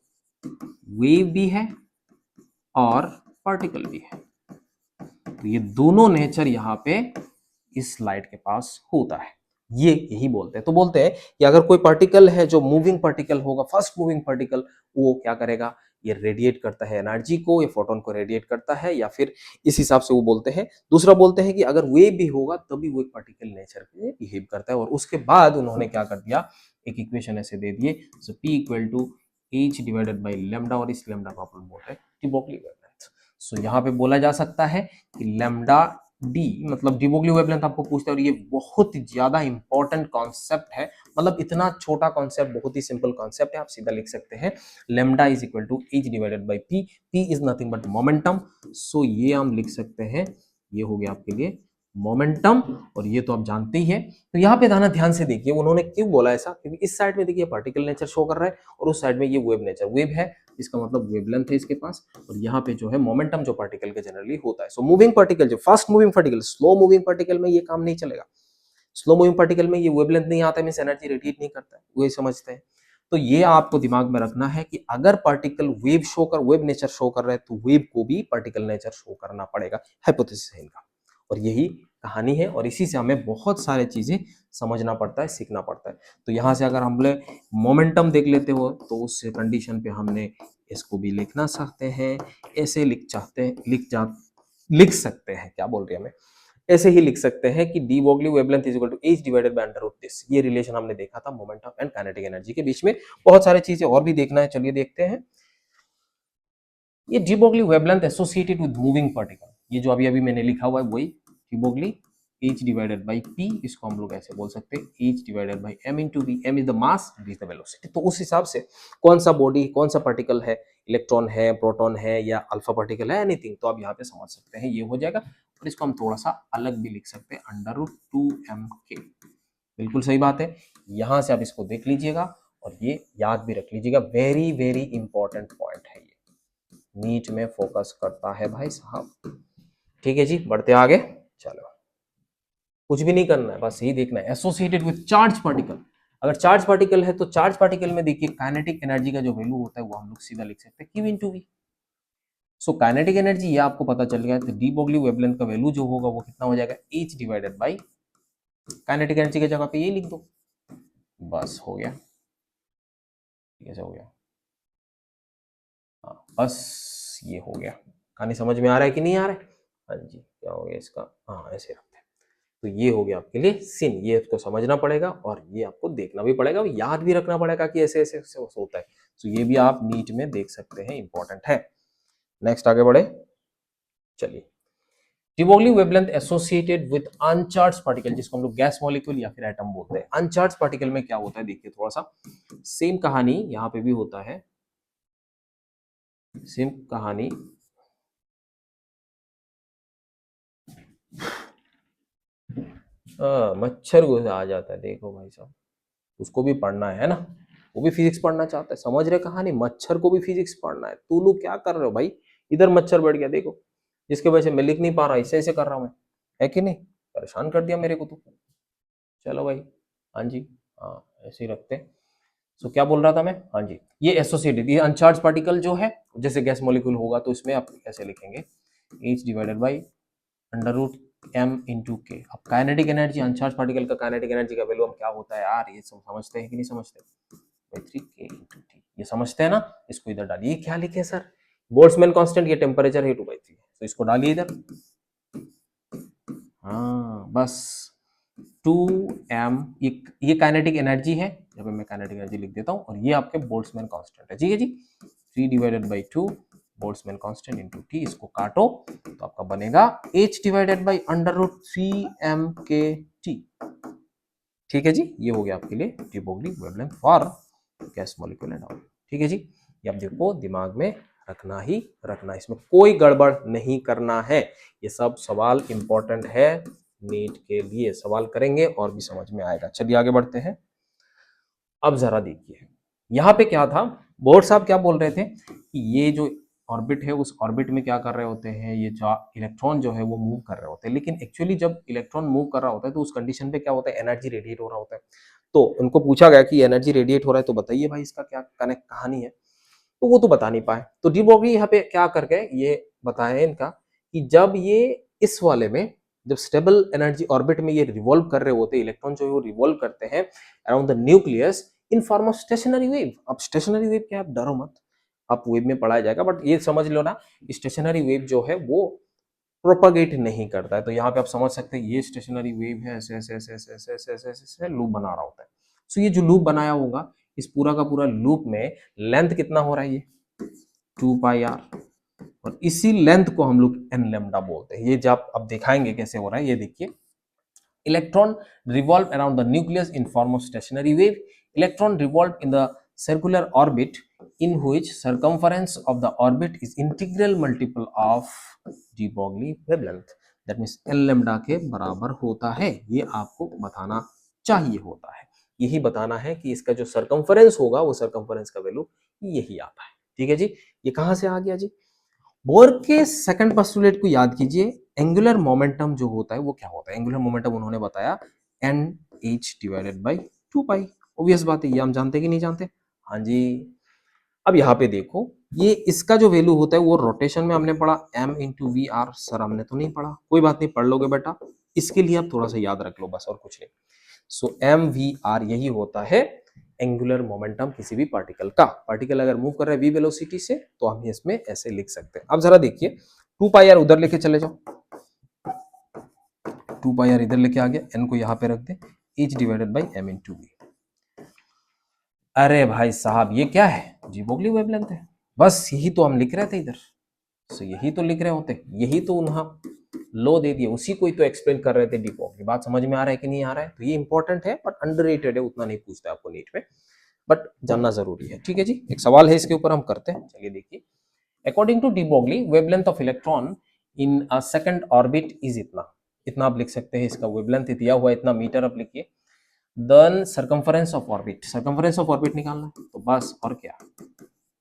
वेव भी है और पार्टिकल भी है। तो ये दोनों नेचर यहाँ पे इस लाइट के पास होता है, ये यही बोलते हैं। तो बोलते हैं कि अगर कोई पार्टिकल है जो मूविंग पार्टिकल होगा, फास्ट मूविंग पार्टिकल, वो क्या करेगा? ये रेडिएट करता है एनर्जी को, ये फोटोन को रेडिएट करता है, या फिर इस हिसाब से वो बोलते हैं। दूसरा बोलते हैं कि अगर वेव भी होगा तभी वो एक पार्टिकल नेचर पे बिहेव करता है। और उसके बाद उन्होंने क्या कर दिया, एक इक्वेशन ऐसे दे दिए, so P equal to H divided by lambda, और इस लैम्डा को अपन बोल रहे हैं डी ब्रोगली वेवलेंथ। सो यहाँ पे बोला जा सकता है कि लैम्डा डी मतलब डी ब्रोगली वेवलेंथ आपको पूछता है, और ये बहुत ही ज्यादा इंपॉर्टेंट कॉन्सेप्ट है। मतलब इतना छोटा कॉन्सेप्ट, बहुत ही सिंपल कॉन्सेप्ट है, आप सीधा लिख सकते हैं lambda is equal to H divided by p. P is nothing but momentum. So ये हम लिख सकते हैं, ये हो गया आपके लिए मोमेंटम, और ये तो आप जानते ही है। तो यहाँ पे ध्यान से देखिए उन्होंने क्यों बोला ऐसा, क्योंकि इस साइड में देखिए पार्टिकल नेचर शो कर रहा है, और उस साइड में ये वेव नेचर, वेव है इसका मतलब वेवलेंथ है इसके पास, और यहाँ पे जो है मोमेंटम जो पार्टिकल के जनरली होता है। सो मूविंग पार्टिकल, जो fast moving particle, slow moving particle में ये काम नहीं चलेगा। स्लो मूविंग पार्टिकल में ये वेवलेंथ नहीं आता है, मींस एनर्जी रेडिएट नहीं करता है, वही समझते हैं। तो ये आपको दिमाग में रखना है कि अगर पार्टिकल वेव नेचर शो कर रहा है, तो वेव को भी पार्टिकल नेचर शो करना पड़ेगा। हाइपोथेसिस है इनका, और यही कहानी है, और इसी से हमें बहुत सारे चीजें समझना पड़ता है, सीखना पड़ता है। तो यहाँ से अगर हम लोग मोमेंटम देख लेते हो, तो उस कंडीशन पे हमने इसको भी लिखना चाहते हैं, ऐसे लिख सकते हैं, क्या बोल रहे हैं हमें, ऐसे ही लिख सकते हैं कि de Broglie wavelength is equal to H divided by under root this. ये रिलेशन हमने देखा था मोमेंटम एंड काइनेटिक एनर्जी के बीच में। बहुत सारी चीजें और भी देखना है, चलिए देखते हैं। ये D Broglie wavelength associated with moving particle, ये जो अभी अभी मैंने लिखा हुआ है वही de Broglie h divided by p, इसको हम लोग ऐसे बोल सकते हैं h divided by m into v। m is the mass, v is the velocity. तो उस हिसाब से कौन सा बॉडी, कौन सा पार्टिकल है, इलेक्ट्रॉन है, प्रोटॉन है, या अल्फा पार्टिकल है, एनीथिंग, तो आप यहाँ पे समझ सकते हैं, ये हो जाएगा। और इसको हम थोड़ा सा अलग भी लिख सकते हैं, अंडर रूट 2mk। बिल्कुल सही बात है, यहाँ से आप इसको देख लीजिएगा और ये याद भी रख लीजिएगा। वेरी वेरी इंपॉर्टेंट पॉइंट है, ये नीट में फोकस करता है भाई साहब। ठीक है जी, बढ़ते आगे। चलो, कुछ भी नहीं करना है, बस यही देखना है, एसोसिएटेड विद चार्ज पार्टिकल। अगर चार्ज पार्टिकल है तो चार्ज पार्टिकल में देखिए काइनेटिक एनर्जी का जो वैल्यू होता है वो हम लोग सीधा लिख सकते हैं Q into V. So kinetic energy ये आपको पता चल गया, तो डी ब्रोगली वेवलेंथ का वैल्यू जो होगा वो कितना हो जाएगा, H divided by kinetic energy की जगह पे ये लिख दो, बस हो गया। कैसे हो गया? हाँ, बस ये हो गया। कहानी समझ में आ रहा है कि नहीं आ रहा है? हाँ जी, क्या हो गया इसका, हाँ ऐसे रखते हैं। तो ये हो गया आपके लिए सिन, ये इसको समझना पड़ेगा, और ये आपको देखना भी पड़ेगा, याद भी रखना पड़ेगा कि ऐसे ऐसे ऐसे होता है। तो ये भी आप नीट में देख सकते हैं, इंपॉर्टेंट है। नेक्स्ट आगे बढ़े, चलिए। D Broglie wavelength associated with अनचार्ज particle, जिसको हम लोग गैस मॉलिक्यूल या फिर एटम बोलते हैं। अनचार्ज पार्टिकल में क्या होता है देखिए, थोड़ा सा सेम कहानी यहाँ पे भी होता है, सेम कहानी मच्छर घुस आ जाता है, देखो भाई साहब, उसको भी पढ़ना है ना, वो भी फिजिक्स पढ़ना चाहता है, समझ रहे कहानी, मच्छर को भी फिजिक्स पढ़ना है। तू लोग क्या कर रहे हो भाई, इधर मच्छर बैठ गया देखो, जिसकी वजह से मैं लिख नहीं पा रहा, ऐसे ऐसे कर रहा हूँ मैं, है कि नहीं, परेशान कर दिया मेरे को तो। चलो भाई, हाँ जी, हाँ ऐसे ही रखते हैं। सो क्या बोल रहा था मैं, हाँ जी, ये एसोसिएटेड, ये अनचार्ज पार्टिकल जो है, जैसे गैस मॉलिक्यूल होगा तो इसमें आप कैसे लिखेंगे, H divided by under root m into K. अब काइनेटिक एनर्जी, अनचार्ज पार्टिकल का काइनेटिक एनर्जी का वैल्यू हम क्या होता है यार, ये सब समझते हैं कि नहीं समझते, बाई 3k इंटू टी, ये समझते हैं ना, इसको इधर डालिए, क्या लिखे सर, बोल्ट्जमैन कांस्टेंट, ये टेम्परेचर है 2/3, तो इसको डालिए इधर, हाँ बस 2m, ये काइनेटिक एनर्जी है, जब मैं काइनेटिक एनर्जी लिख देता हूँ, और ये आपके बोल्ट्जमैन कांस्टेंट है, ठीक है जी, 3 divided by 2 Boltzmann constant into T, इसको काटो तो आपका बनेगा h divided by under root 3m K T, ठीक है जी, ये हो गया आपके लिए D Broglie wavelength for gas molecule and all, ठीक है जी, ये आप देखो दिमाग में रखना ही रखना, इसमें कोई गड़बड़ नहीं करना है, ये सब सवाल इंपॉर्टेंट है, नीट के लिए सवाल करेंगे और भी समझ में आएगा। चलिए आगे बढ़ते हैं। अब जरा देखिए यहाँ पे क्या था, बोर्ड साहब क्या बोल रहे थे कि ये जो ऑर्बिट है, उस ऑर्बिट में क्या कर रहे होते हैं, ये इलेक्ट्रॉन जो है वो मूव कर रहे होते हैं, लेकिन एक्चुअली जब इलेक्ट्रॉन मूव कर रहा होता है तो उस कंडीशन पे क्या होता है, एनर्जी रेडिएट हो रहा होता है। तो उनको पूछा गया कि एनर्जी रेडिएट हो रहा है तो बताइए भाई इसका क्या कनेक्ट कहानी है, तो वो तो बता नहीं पाए। तो डी ब्रोगली यहाँ पे क्या करके ये बताया इनका कि जब ये इस वाले में, जब स्टेबल एनर्जी ऑर्बिट में ये रिवॉल्व कर रहे होते हैं, इलेक्ट्रॉन जो है वो रिवॉल्व करते हैं around the nucleus in form of stationary wave. अब स्टेशनरी वेव क्या, आप डरो मत, आप वेव में पढ़ाया जाएगा, बट ये समझ लो ना, स्टेशनरी वेव जो है वो प्रोपागेट नहीं करता है। तो यहाँ पे आप समझ सकते हैं ये स्टेशनरी वेव है, ऐसे ऐसे ऐसे ऐसे ऐसे ऐसे ऐसे ऐसे लूप बना रहा होता है। सो ये जो लूप बनाया होगा, इस पूरा का पूरा लूप में लेंथ कितना हो रहा है, ये 2πr, और इसी लेंथ को हम लोग एन लेमडा बोलते हैं। ये जब अब दिखाएंगे कैसे हो रहा है, ये देखिए, electron revolve around the nucleus in form of stationary wave. Electron revolve in the circular orbit in which circumference of the orbit is integral multiple of de Broglie wavelength. That means L lambda के बराबर होता है, ये आपको बताना चाहिए होता है, यही बताना है कि इसका जो सर्कम्फरेंस होगा वो सर्कम्फरेंस का वैल्यू यही आता है, ठीक है जी। ये कहां से आ गया जी, बोर के सेकंड पोस्टुलेट को याद कीजिए, एंगुलर मोमेंटम जो होता है वो क्या होता है, एंगुलर मोमेंटम उन्होंने बताया n h divided by 2π, obvious बात है, ये हम जानते कि नहीं जानते, हाँ जी। अब यहाँ पे देखो, ये इसका जो वैल्यू होता है वो रोटेशन में हमने पढ़ा m into v r, sir हमने तो नहीं पढ़ा, कोई बात नहीं, पढ़ लोगे बेटा, इसके लिए आप थोड़ा सा याद रख लो बस, और कुछ नहीं। सो एम वी आर यही होता है एंगुलर मोमेंटम किसी भी पार्टिकल का, पार्टिकल अगर मूव कर रहा है वी वेलोसिटी से तो हम इसमें ऐसे लिख सकते हैं। अब जरा देखिए 2πr उधर लेके चले जाओ, 2πr इधर लेके आ गया, एन को यहाँ पे रख दे, h divided by m into v. अरे भाई साहब ये क्या है, जी ब्रोगली वेवलेंथ है, बस यही तो हम लिख रहे थे इधर, सो यही तो लिख रहे होते, यही तो उन्हें लो दे दिए, उसी को ही तो एक्सप्लेन कर रहे थे डी ब्रोगली। बात समझ में आ रहा है कि नहीं आ रहा है, तो ये इंपॉर्टेंट है बट अंडररेटेड है, उतना नहीं पूछता आपको नीट में, बट जानना जरूरी है, ठीक है जी। एक सवाल है इसके ऊपर हम करते हैं, चलिए देखिए। According to de Broglie wavelength of electron in a second orbit is इतना, इतना आप लिख सकते हैं, इसका वेवलेंथ दिया हुआ इतना मीटर आप लिखिए, then circumference of orbit, circumference of orbit निकालना है तो बस और क्या,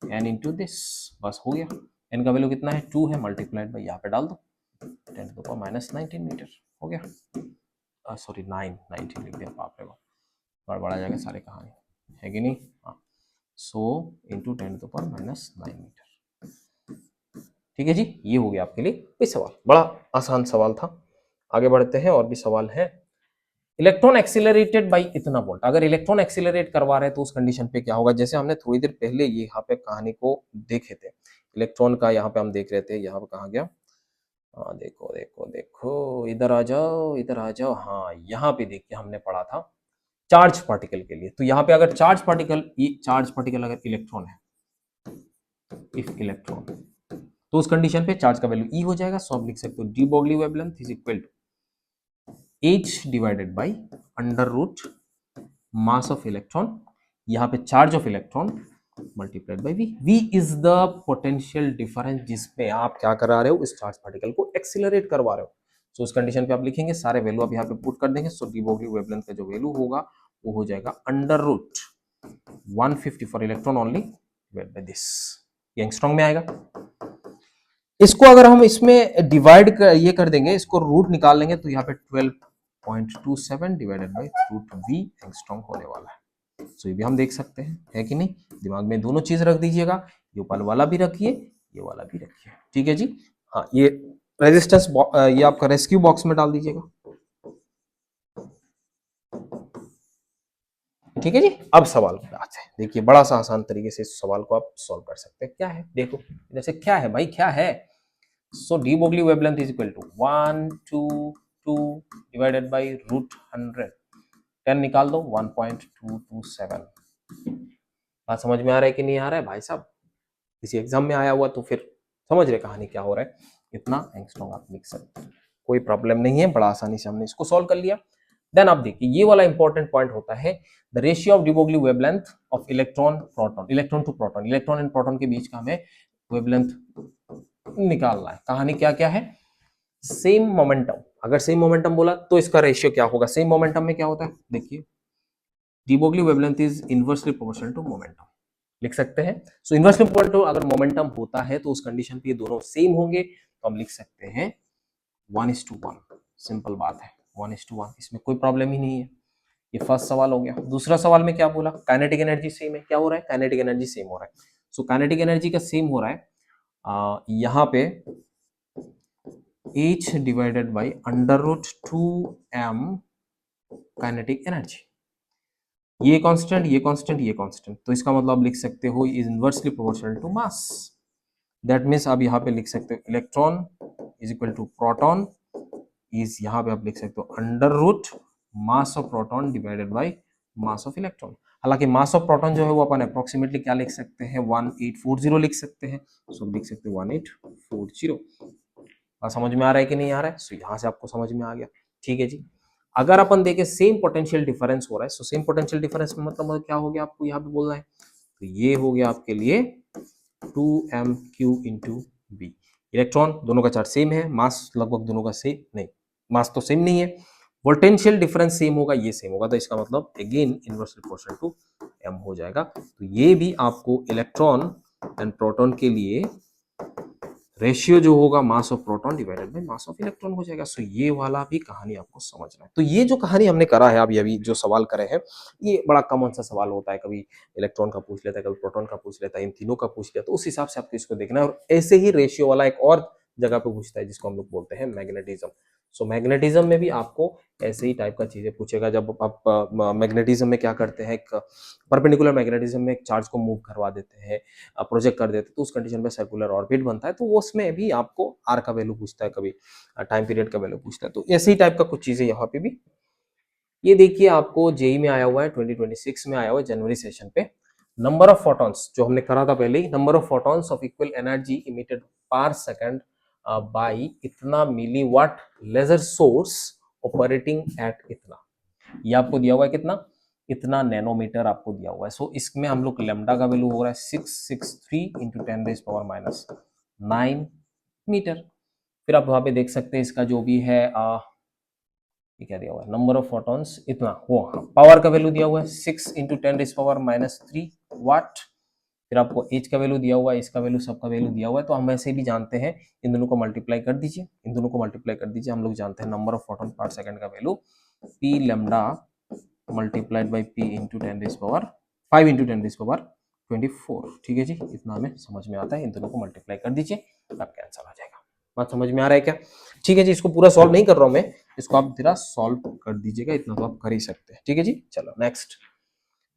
n इंटू दिस, बस हो गया, n का वैल्यू कितना है 2 है, मल्टीप्लाइड बाई यहाँ पे डाल दो 10⁻⁻19 मीटर, हो गया, सॉरी 19 लिख दिया, बाप रे बाप, गड़बड़ा जाएगा सारे कहानी, है कि नहीं, हाँ, सो इंटू 10⁻⁹ मीटर, ठीक है जी। ये हो गया आपके लिए कोई सवाल, बड़ा आसान सवाल था। आगे बढ़ते हैं, और भी सवाल है। इलेक्ट्रॉन एक्सिलरेटेड बाई इतना वोल्ट, अगर इलेक्ट्रॉन एक्सिलरेट करवा रहे तो उस कंडीशन पे क्या होगा, जैसे हमने थोड़ी देर पहले ये यहाँ पे कहानी को देखे थे, इलेक्ट्रॉन का यहाँ पे हम देख रहे थे, यहाँ पे कहाँ गया, हाँ देखो देखो देखो, इधर आ जाओ इधर आ जाओ, हाँ यहाँ पे देखिए हमने पढ़ा था चार्ज पार्टिकल के लिए, तो यहाँ पे अगर चार्ज पार्टिकल अगर इलेक्ट्रॉन है, इफ इलेक्ट्रॉन, तो उस कंडीशन पे चार्ज का वैल्यू ई हो जाएगा, सो आप लिख सकते हो de Broglie wavelength is equal to H divided by under root mass of electron, यहाँ पे charge of electron multiplied by v, v is the potential difference जिसमें आप क्या करा रहे हो, इस चार्ज पार्टिकल को एक्सिलरेट करवा रहे हो, सो उस कंडीशन पे आप लिखेंगे, सारे वैल्यू आप यहाँ पे पुट कर देंगे। सो डी ब्रोगली वेवलेंथ का जो वैल्यू होगा वो हो जाएगा under root 150 for electron only divide by this, ये एंगस्ट्रॉम में आएगा। इसको अगर हम इसमें डिवाइड ये कर देंगे, इसको रूट निकाल लेंगे तो यहाँ पे 12.27 divided by root v angstrom होने वाला है। सो ये भी हम देख सकते हैं, है कि नहीं। दिमाग में दोनों चीज रख दीजिएगा, ये ऊपर वाला भी रखिए, ये वाला भी रखिए, ठीक है जी। हाँ, ये रेजिस्टेंस ये आपका रेस्क्यू बॉक्स में डाल दीजिएगा, ठीक है जी। अब सवाल पे आते हैं। देखिए बड़ा सा आसान तरीके से इस सवाल को आप सॉल्व कर सकते हैं। क्या है देखो, जैसे क्या है भाई, क्या है। So de Broglie wavelength is equal to 122 divided by root 100, 10 निकाल दो 1.227। बात समझ में आ रहा है कि नहीं आ रहा है भाई साहब? किसी एग्जाम में आया हुआ तो फिर समझ रहे कहानी क्या हो रहा है। इतना एंगस्ट्रॉम आप लिख सकते हैं, कोई प्रॉब्लम नहीं है, बड़ा आसानी से हमने इसको सॉल्व कर लिया। देन आप देखिए ये वाला इंपॉर्टेंट पॉइंट होता है the ratio of de Broglie wavelength of electron proton, electron to proton, electron and proton के बीच का हमें वेवलेंथ निकालना है। कहानी क्या क्या है, सेम मोमेंटम, अगर सेम मोमेंटम बोला तो इसका रेशियो क्या होगा। सेम मोमेंटम में क्या होता है, देखिए de Broglie wavelength is inversely proportional to momentum, लिख सकते हैं। सो इनवर्सली प्रोपोर्शनल टू अगर मोमेंटम होता है तो उस कंडीशन पे ये दोनों सेम होंगे, तो हम लिख सकते हैं 1:1। सिंपल बात है, 1:1, इसमें कोई प्रॉब्लम ही नहीं है। ये फर्स्ट सवाल हो गया। दूसरा सवाल में क्या बोला, काइनेटिक एनर्जी सेम है। क्या हो रहा है, काइनेटिक एनर्जी सेम हो रहा है। सो काइनेटिक एनर्जी का सेम हो रहा है यहाँ पे h divided by under root 2m kinetic energy. ये कांस्टेंट, ये कांस्टेंट, ये कांस्टेंट, तो इसका मतलब आप लिख सकते हो is inversely proportional to mass. That means आप यहाँ पे लिख सकते हो electron is equal to proton is, यहाँ पे आप लिख सकते हो under root mass of proton divided by mass of electron. हालांकि मास ऑफ प्रोटॉन जो है वो अपन अप्रोक्सीमेटली क्या लिख सकते हैं, 1840 लिख सकते हैं। सो लिख सकते हैं 1840। समझ में आ रहा है कि नहीं आ रहा है? सो यहाँ से आपको समझ में आ गया, ठीक है जी। अगर अपन देखें सेम पोटेंशियल डिफरेंस हो रहा है, सो सेम पोटेंशियल डिफरेंस में मतलब क्या हो गया, आपको यहाँ पे बोलना है, तो ये हो गया आपके लिए 2m³ इंटू बी। इलेक्ट्रॉन दोनों का चार्ज सेम है, मास लगभग दोनों का सेम नहीं, मास तो सेम नहीं है, पोटेंशियल डिफरेंस सेम होगा, ये सेम होगा, तो इसका मतलब again inversely proportional to m हो जाएगा। तो ये भी आपको इलेक्ट्रॉन एंड प्रोटॉन के लिए रेशियो जो होगा मास of proton divided by mass of electron हो जाएगा। सो ये वाला भी कहानी आपको समझना है। तो ये जो कहानी हमने करा है अभी जो सवाल करे हैं, ये बड़ा कॉमन सा सवाल होता है, कभी इलेक्ट्रॉन का पूछ लेता है, कभी प्रोटॉन का पूछ लेता है, इन तीनों का पूछ लिया, तो उस हिसाब से आपको इसको देखना है। और ऐसे ही रेशियो वाला एक और जगह पे पूछता है जिसको हम लोग बोलते हैं मैग्नेटिज्म। सो मैग्नेटिज्म में भी आपको ऐसे ही टाइप का चीजें पूछेगा। जब आप मैग्नेटिज्म में क्या करते हैं, परपेंडिकुलर मैग्नेटिज्म में एक चार्ज को मूव करवा देते हैं, प्रोजेक्ट कर देते हैं, तो उस कंडीशन में सर्कुलर ऑर्बिट बनता है, तो उसमें भी आपको आर का वैल्यू पूछता है, कभी टाइम पीरियड का वैल्यू पूछता है। तो ऐसे ही टाइप का कुछ चीजें यहाँ पे भी। ये देखिए आपको जेई में आया हुआ है, 2026 में आया हुआ है जनवरी सेशन पे। नंबर ऑफ फोटॉन्स जो हमने करा था पहले ही, number of photons of equal energy emitted per second by इतना milliwatt laser source operating at इतना, ये आपको दिया हुआ है कितना, इतना नैनोमीटर आपको दिया हुआ है। सो इसमें हम लोग लेमडा का वैल्यू हो रहा है 663 इंटू 10⁻⁹ मीटर। फिर आप वहां पे देख सकते हैं इसका जो भी है ये क्या दिया हुआ है, नंबर ऑफ फोटॉन्स इतना, वो पावर का वैल्यू दिया हुआ है 6 इंटू 10⁻³ वाट। फिर आपको एच का वैल्यू दिया हुआ है, इसका वैल्यू, सबका वैल्यू दिया हुआ है। तो हम वैसे भी जानते हैं, इन दोनों को मल्टीप्लाई कर दीजिए, इन दोनों को मल्टीप्लाई कर दीजिए। हम लोग जानते हैं नंबर ऑफ फोटॉन पर सेकंड का value P lambda multiplied by P into 10⁵ into 10⁻²4। ठीक है जी, इतना हमें समझ में आता है। इन दोनों को मल्टीप्लाई कर दीजिए, अब कैंसिल हो जाएगा। बात समझ में आ रहा है क्या? ठीक है जी, इसको पूरा सॉल्व नहीं कर रहा हूं मैं, इसको आप जरा सॉल्व कर दीजिएगा, इतना तो आप कर ही सकते हैं। ठीक है जी, चलो next.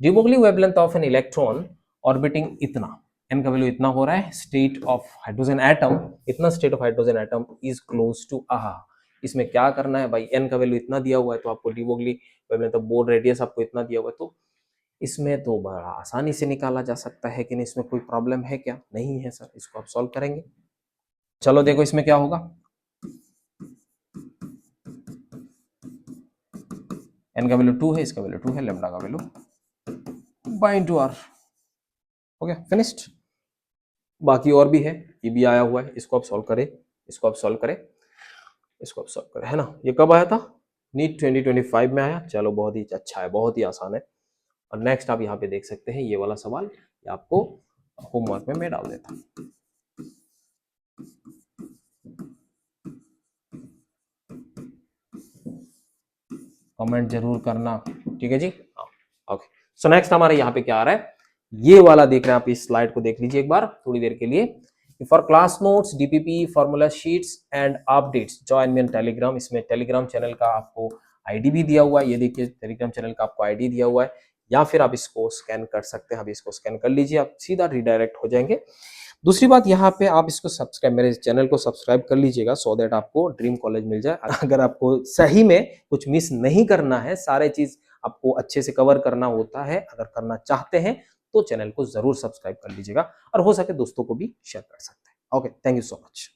De Broglie wavelength of an electron orbiting इतना, n का वैल्यू इतना हो रहा है, स्टेट ऑफ हाइड्रोजन एटम, इतना state of hydrogen atom is close to आहा। इसमें क्या करना है भाई, n का वैल्यू इतना दिया हुआ है, तो आपको D Broglie wavelength of board radius आपको इतना दिया हुआ है, तो इसमें तो बड़ा आसानी से निकाला जा सकता है कि नहीं, इसमें कोई प्रॉब्लम है क्या? नहीं है सर, इसको आप सॉल्व करेंगे। चलो देखो इसमें क्या होगा, n का वैल्यू 2 है, इसका वैल्यू 2 है, लेमडा का वैल्यू बाइंड टू आर, हो गया, फिनिश्ड। बाकी और भी है, ये भी आया हुआ है, इसको आप सॉल्व करें, इसको आप सॉल्व करें। इसको ऑब्जर्व करें, है ना। ये कब आया था? नीट 2025 में आया। चलो बहुत ही अच्छा है, बहुत ही आसान है। और नेक्स्ट आप यहाँ पे देख सकते हैं ये वाला सवाल, ये आपको होमवर्क में मैं डाल देता हूँ। कमेंट जरूर करना, ठीक है जी। हाँ, ओके। सो नेक्स्ट हमारे यहाँ पे क्या आ रहा है, ये वाला देख रहे हैं आप, इस स्लाइड को देख लीजिए एक बार थोड़ी देर के लिए। For class notes, DPP, formula sheets and updates join me on Telegram. इसमें टेलीग्राम चैनल का आपको आईडी भी दिया हुआ है, ये देखिए टेलीग्राम चैनल का आपको आईडी दिया हुआ है, या फिर आप इसको स्कैन कर सकते हैं। आप इसको स्कैन कर लीजिए, आप सीधा रिडायरेक्ट हो जाएंगे। दूसरी बात, यहाँ पे आप इसको सब्सक्राइब, मेरे चैनल को सब्सक्राइब कर लीजिएगा, सो दैट आपको ड्रीम कॉलेज मिल जाए। अगर आपको सही में कुछ मिस नहीं करना है, सारे चीज आपको अच्छे से कवर करना होता है, अगर करना चाहते हैं तो चैनल को जरूर सब्सक्राइब कर लीजिएगा, और हो सके दोस्तों को भी शेयर कर सकते हैं। Okay, thank you so much.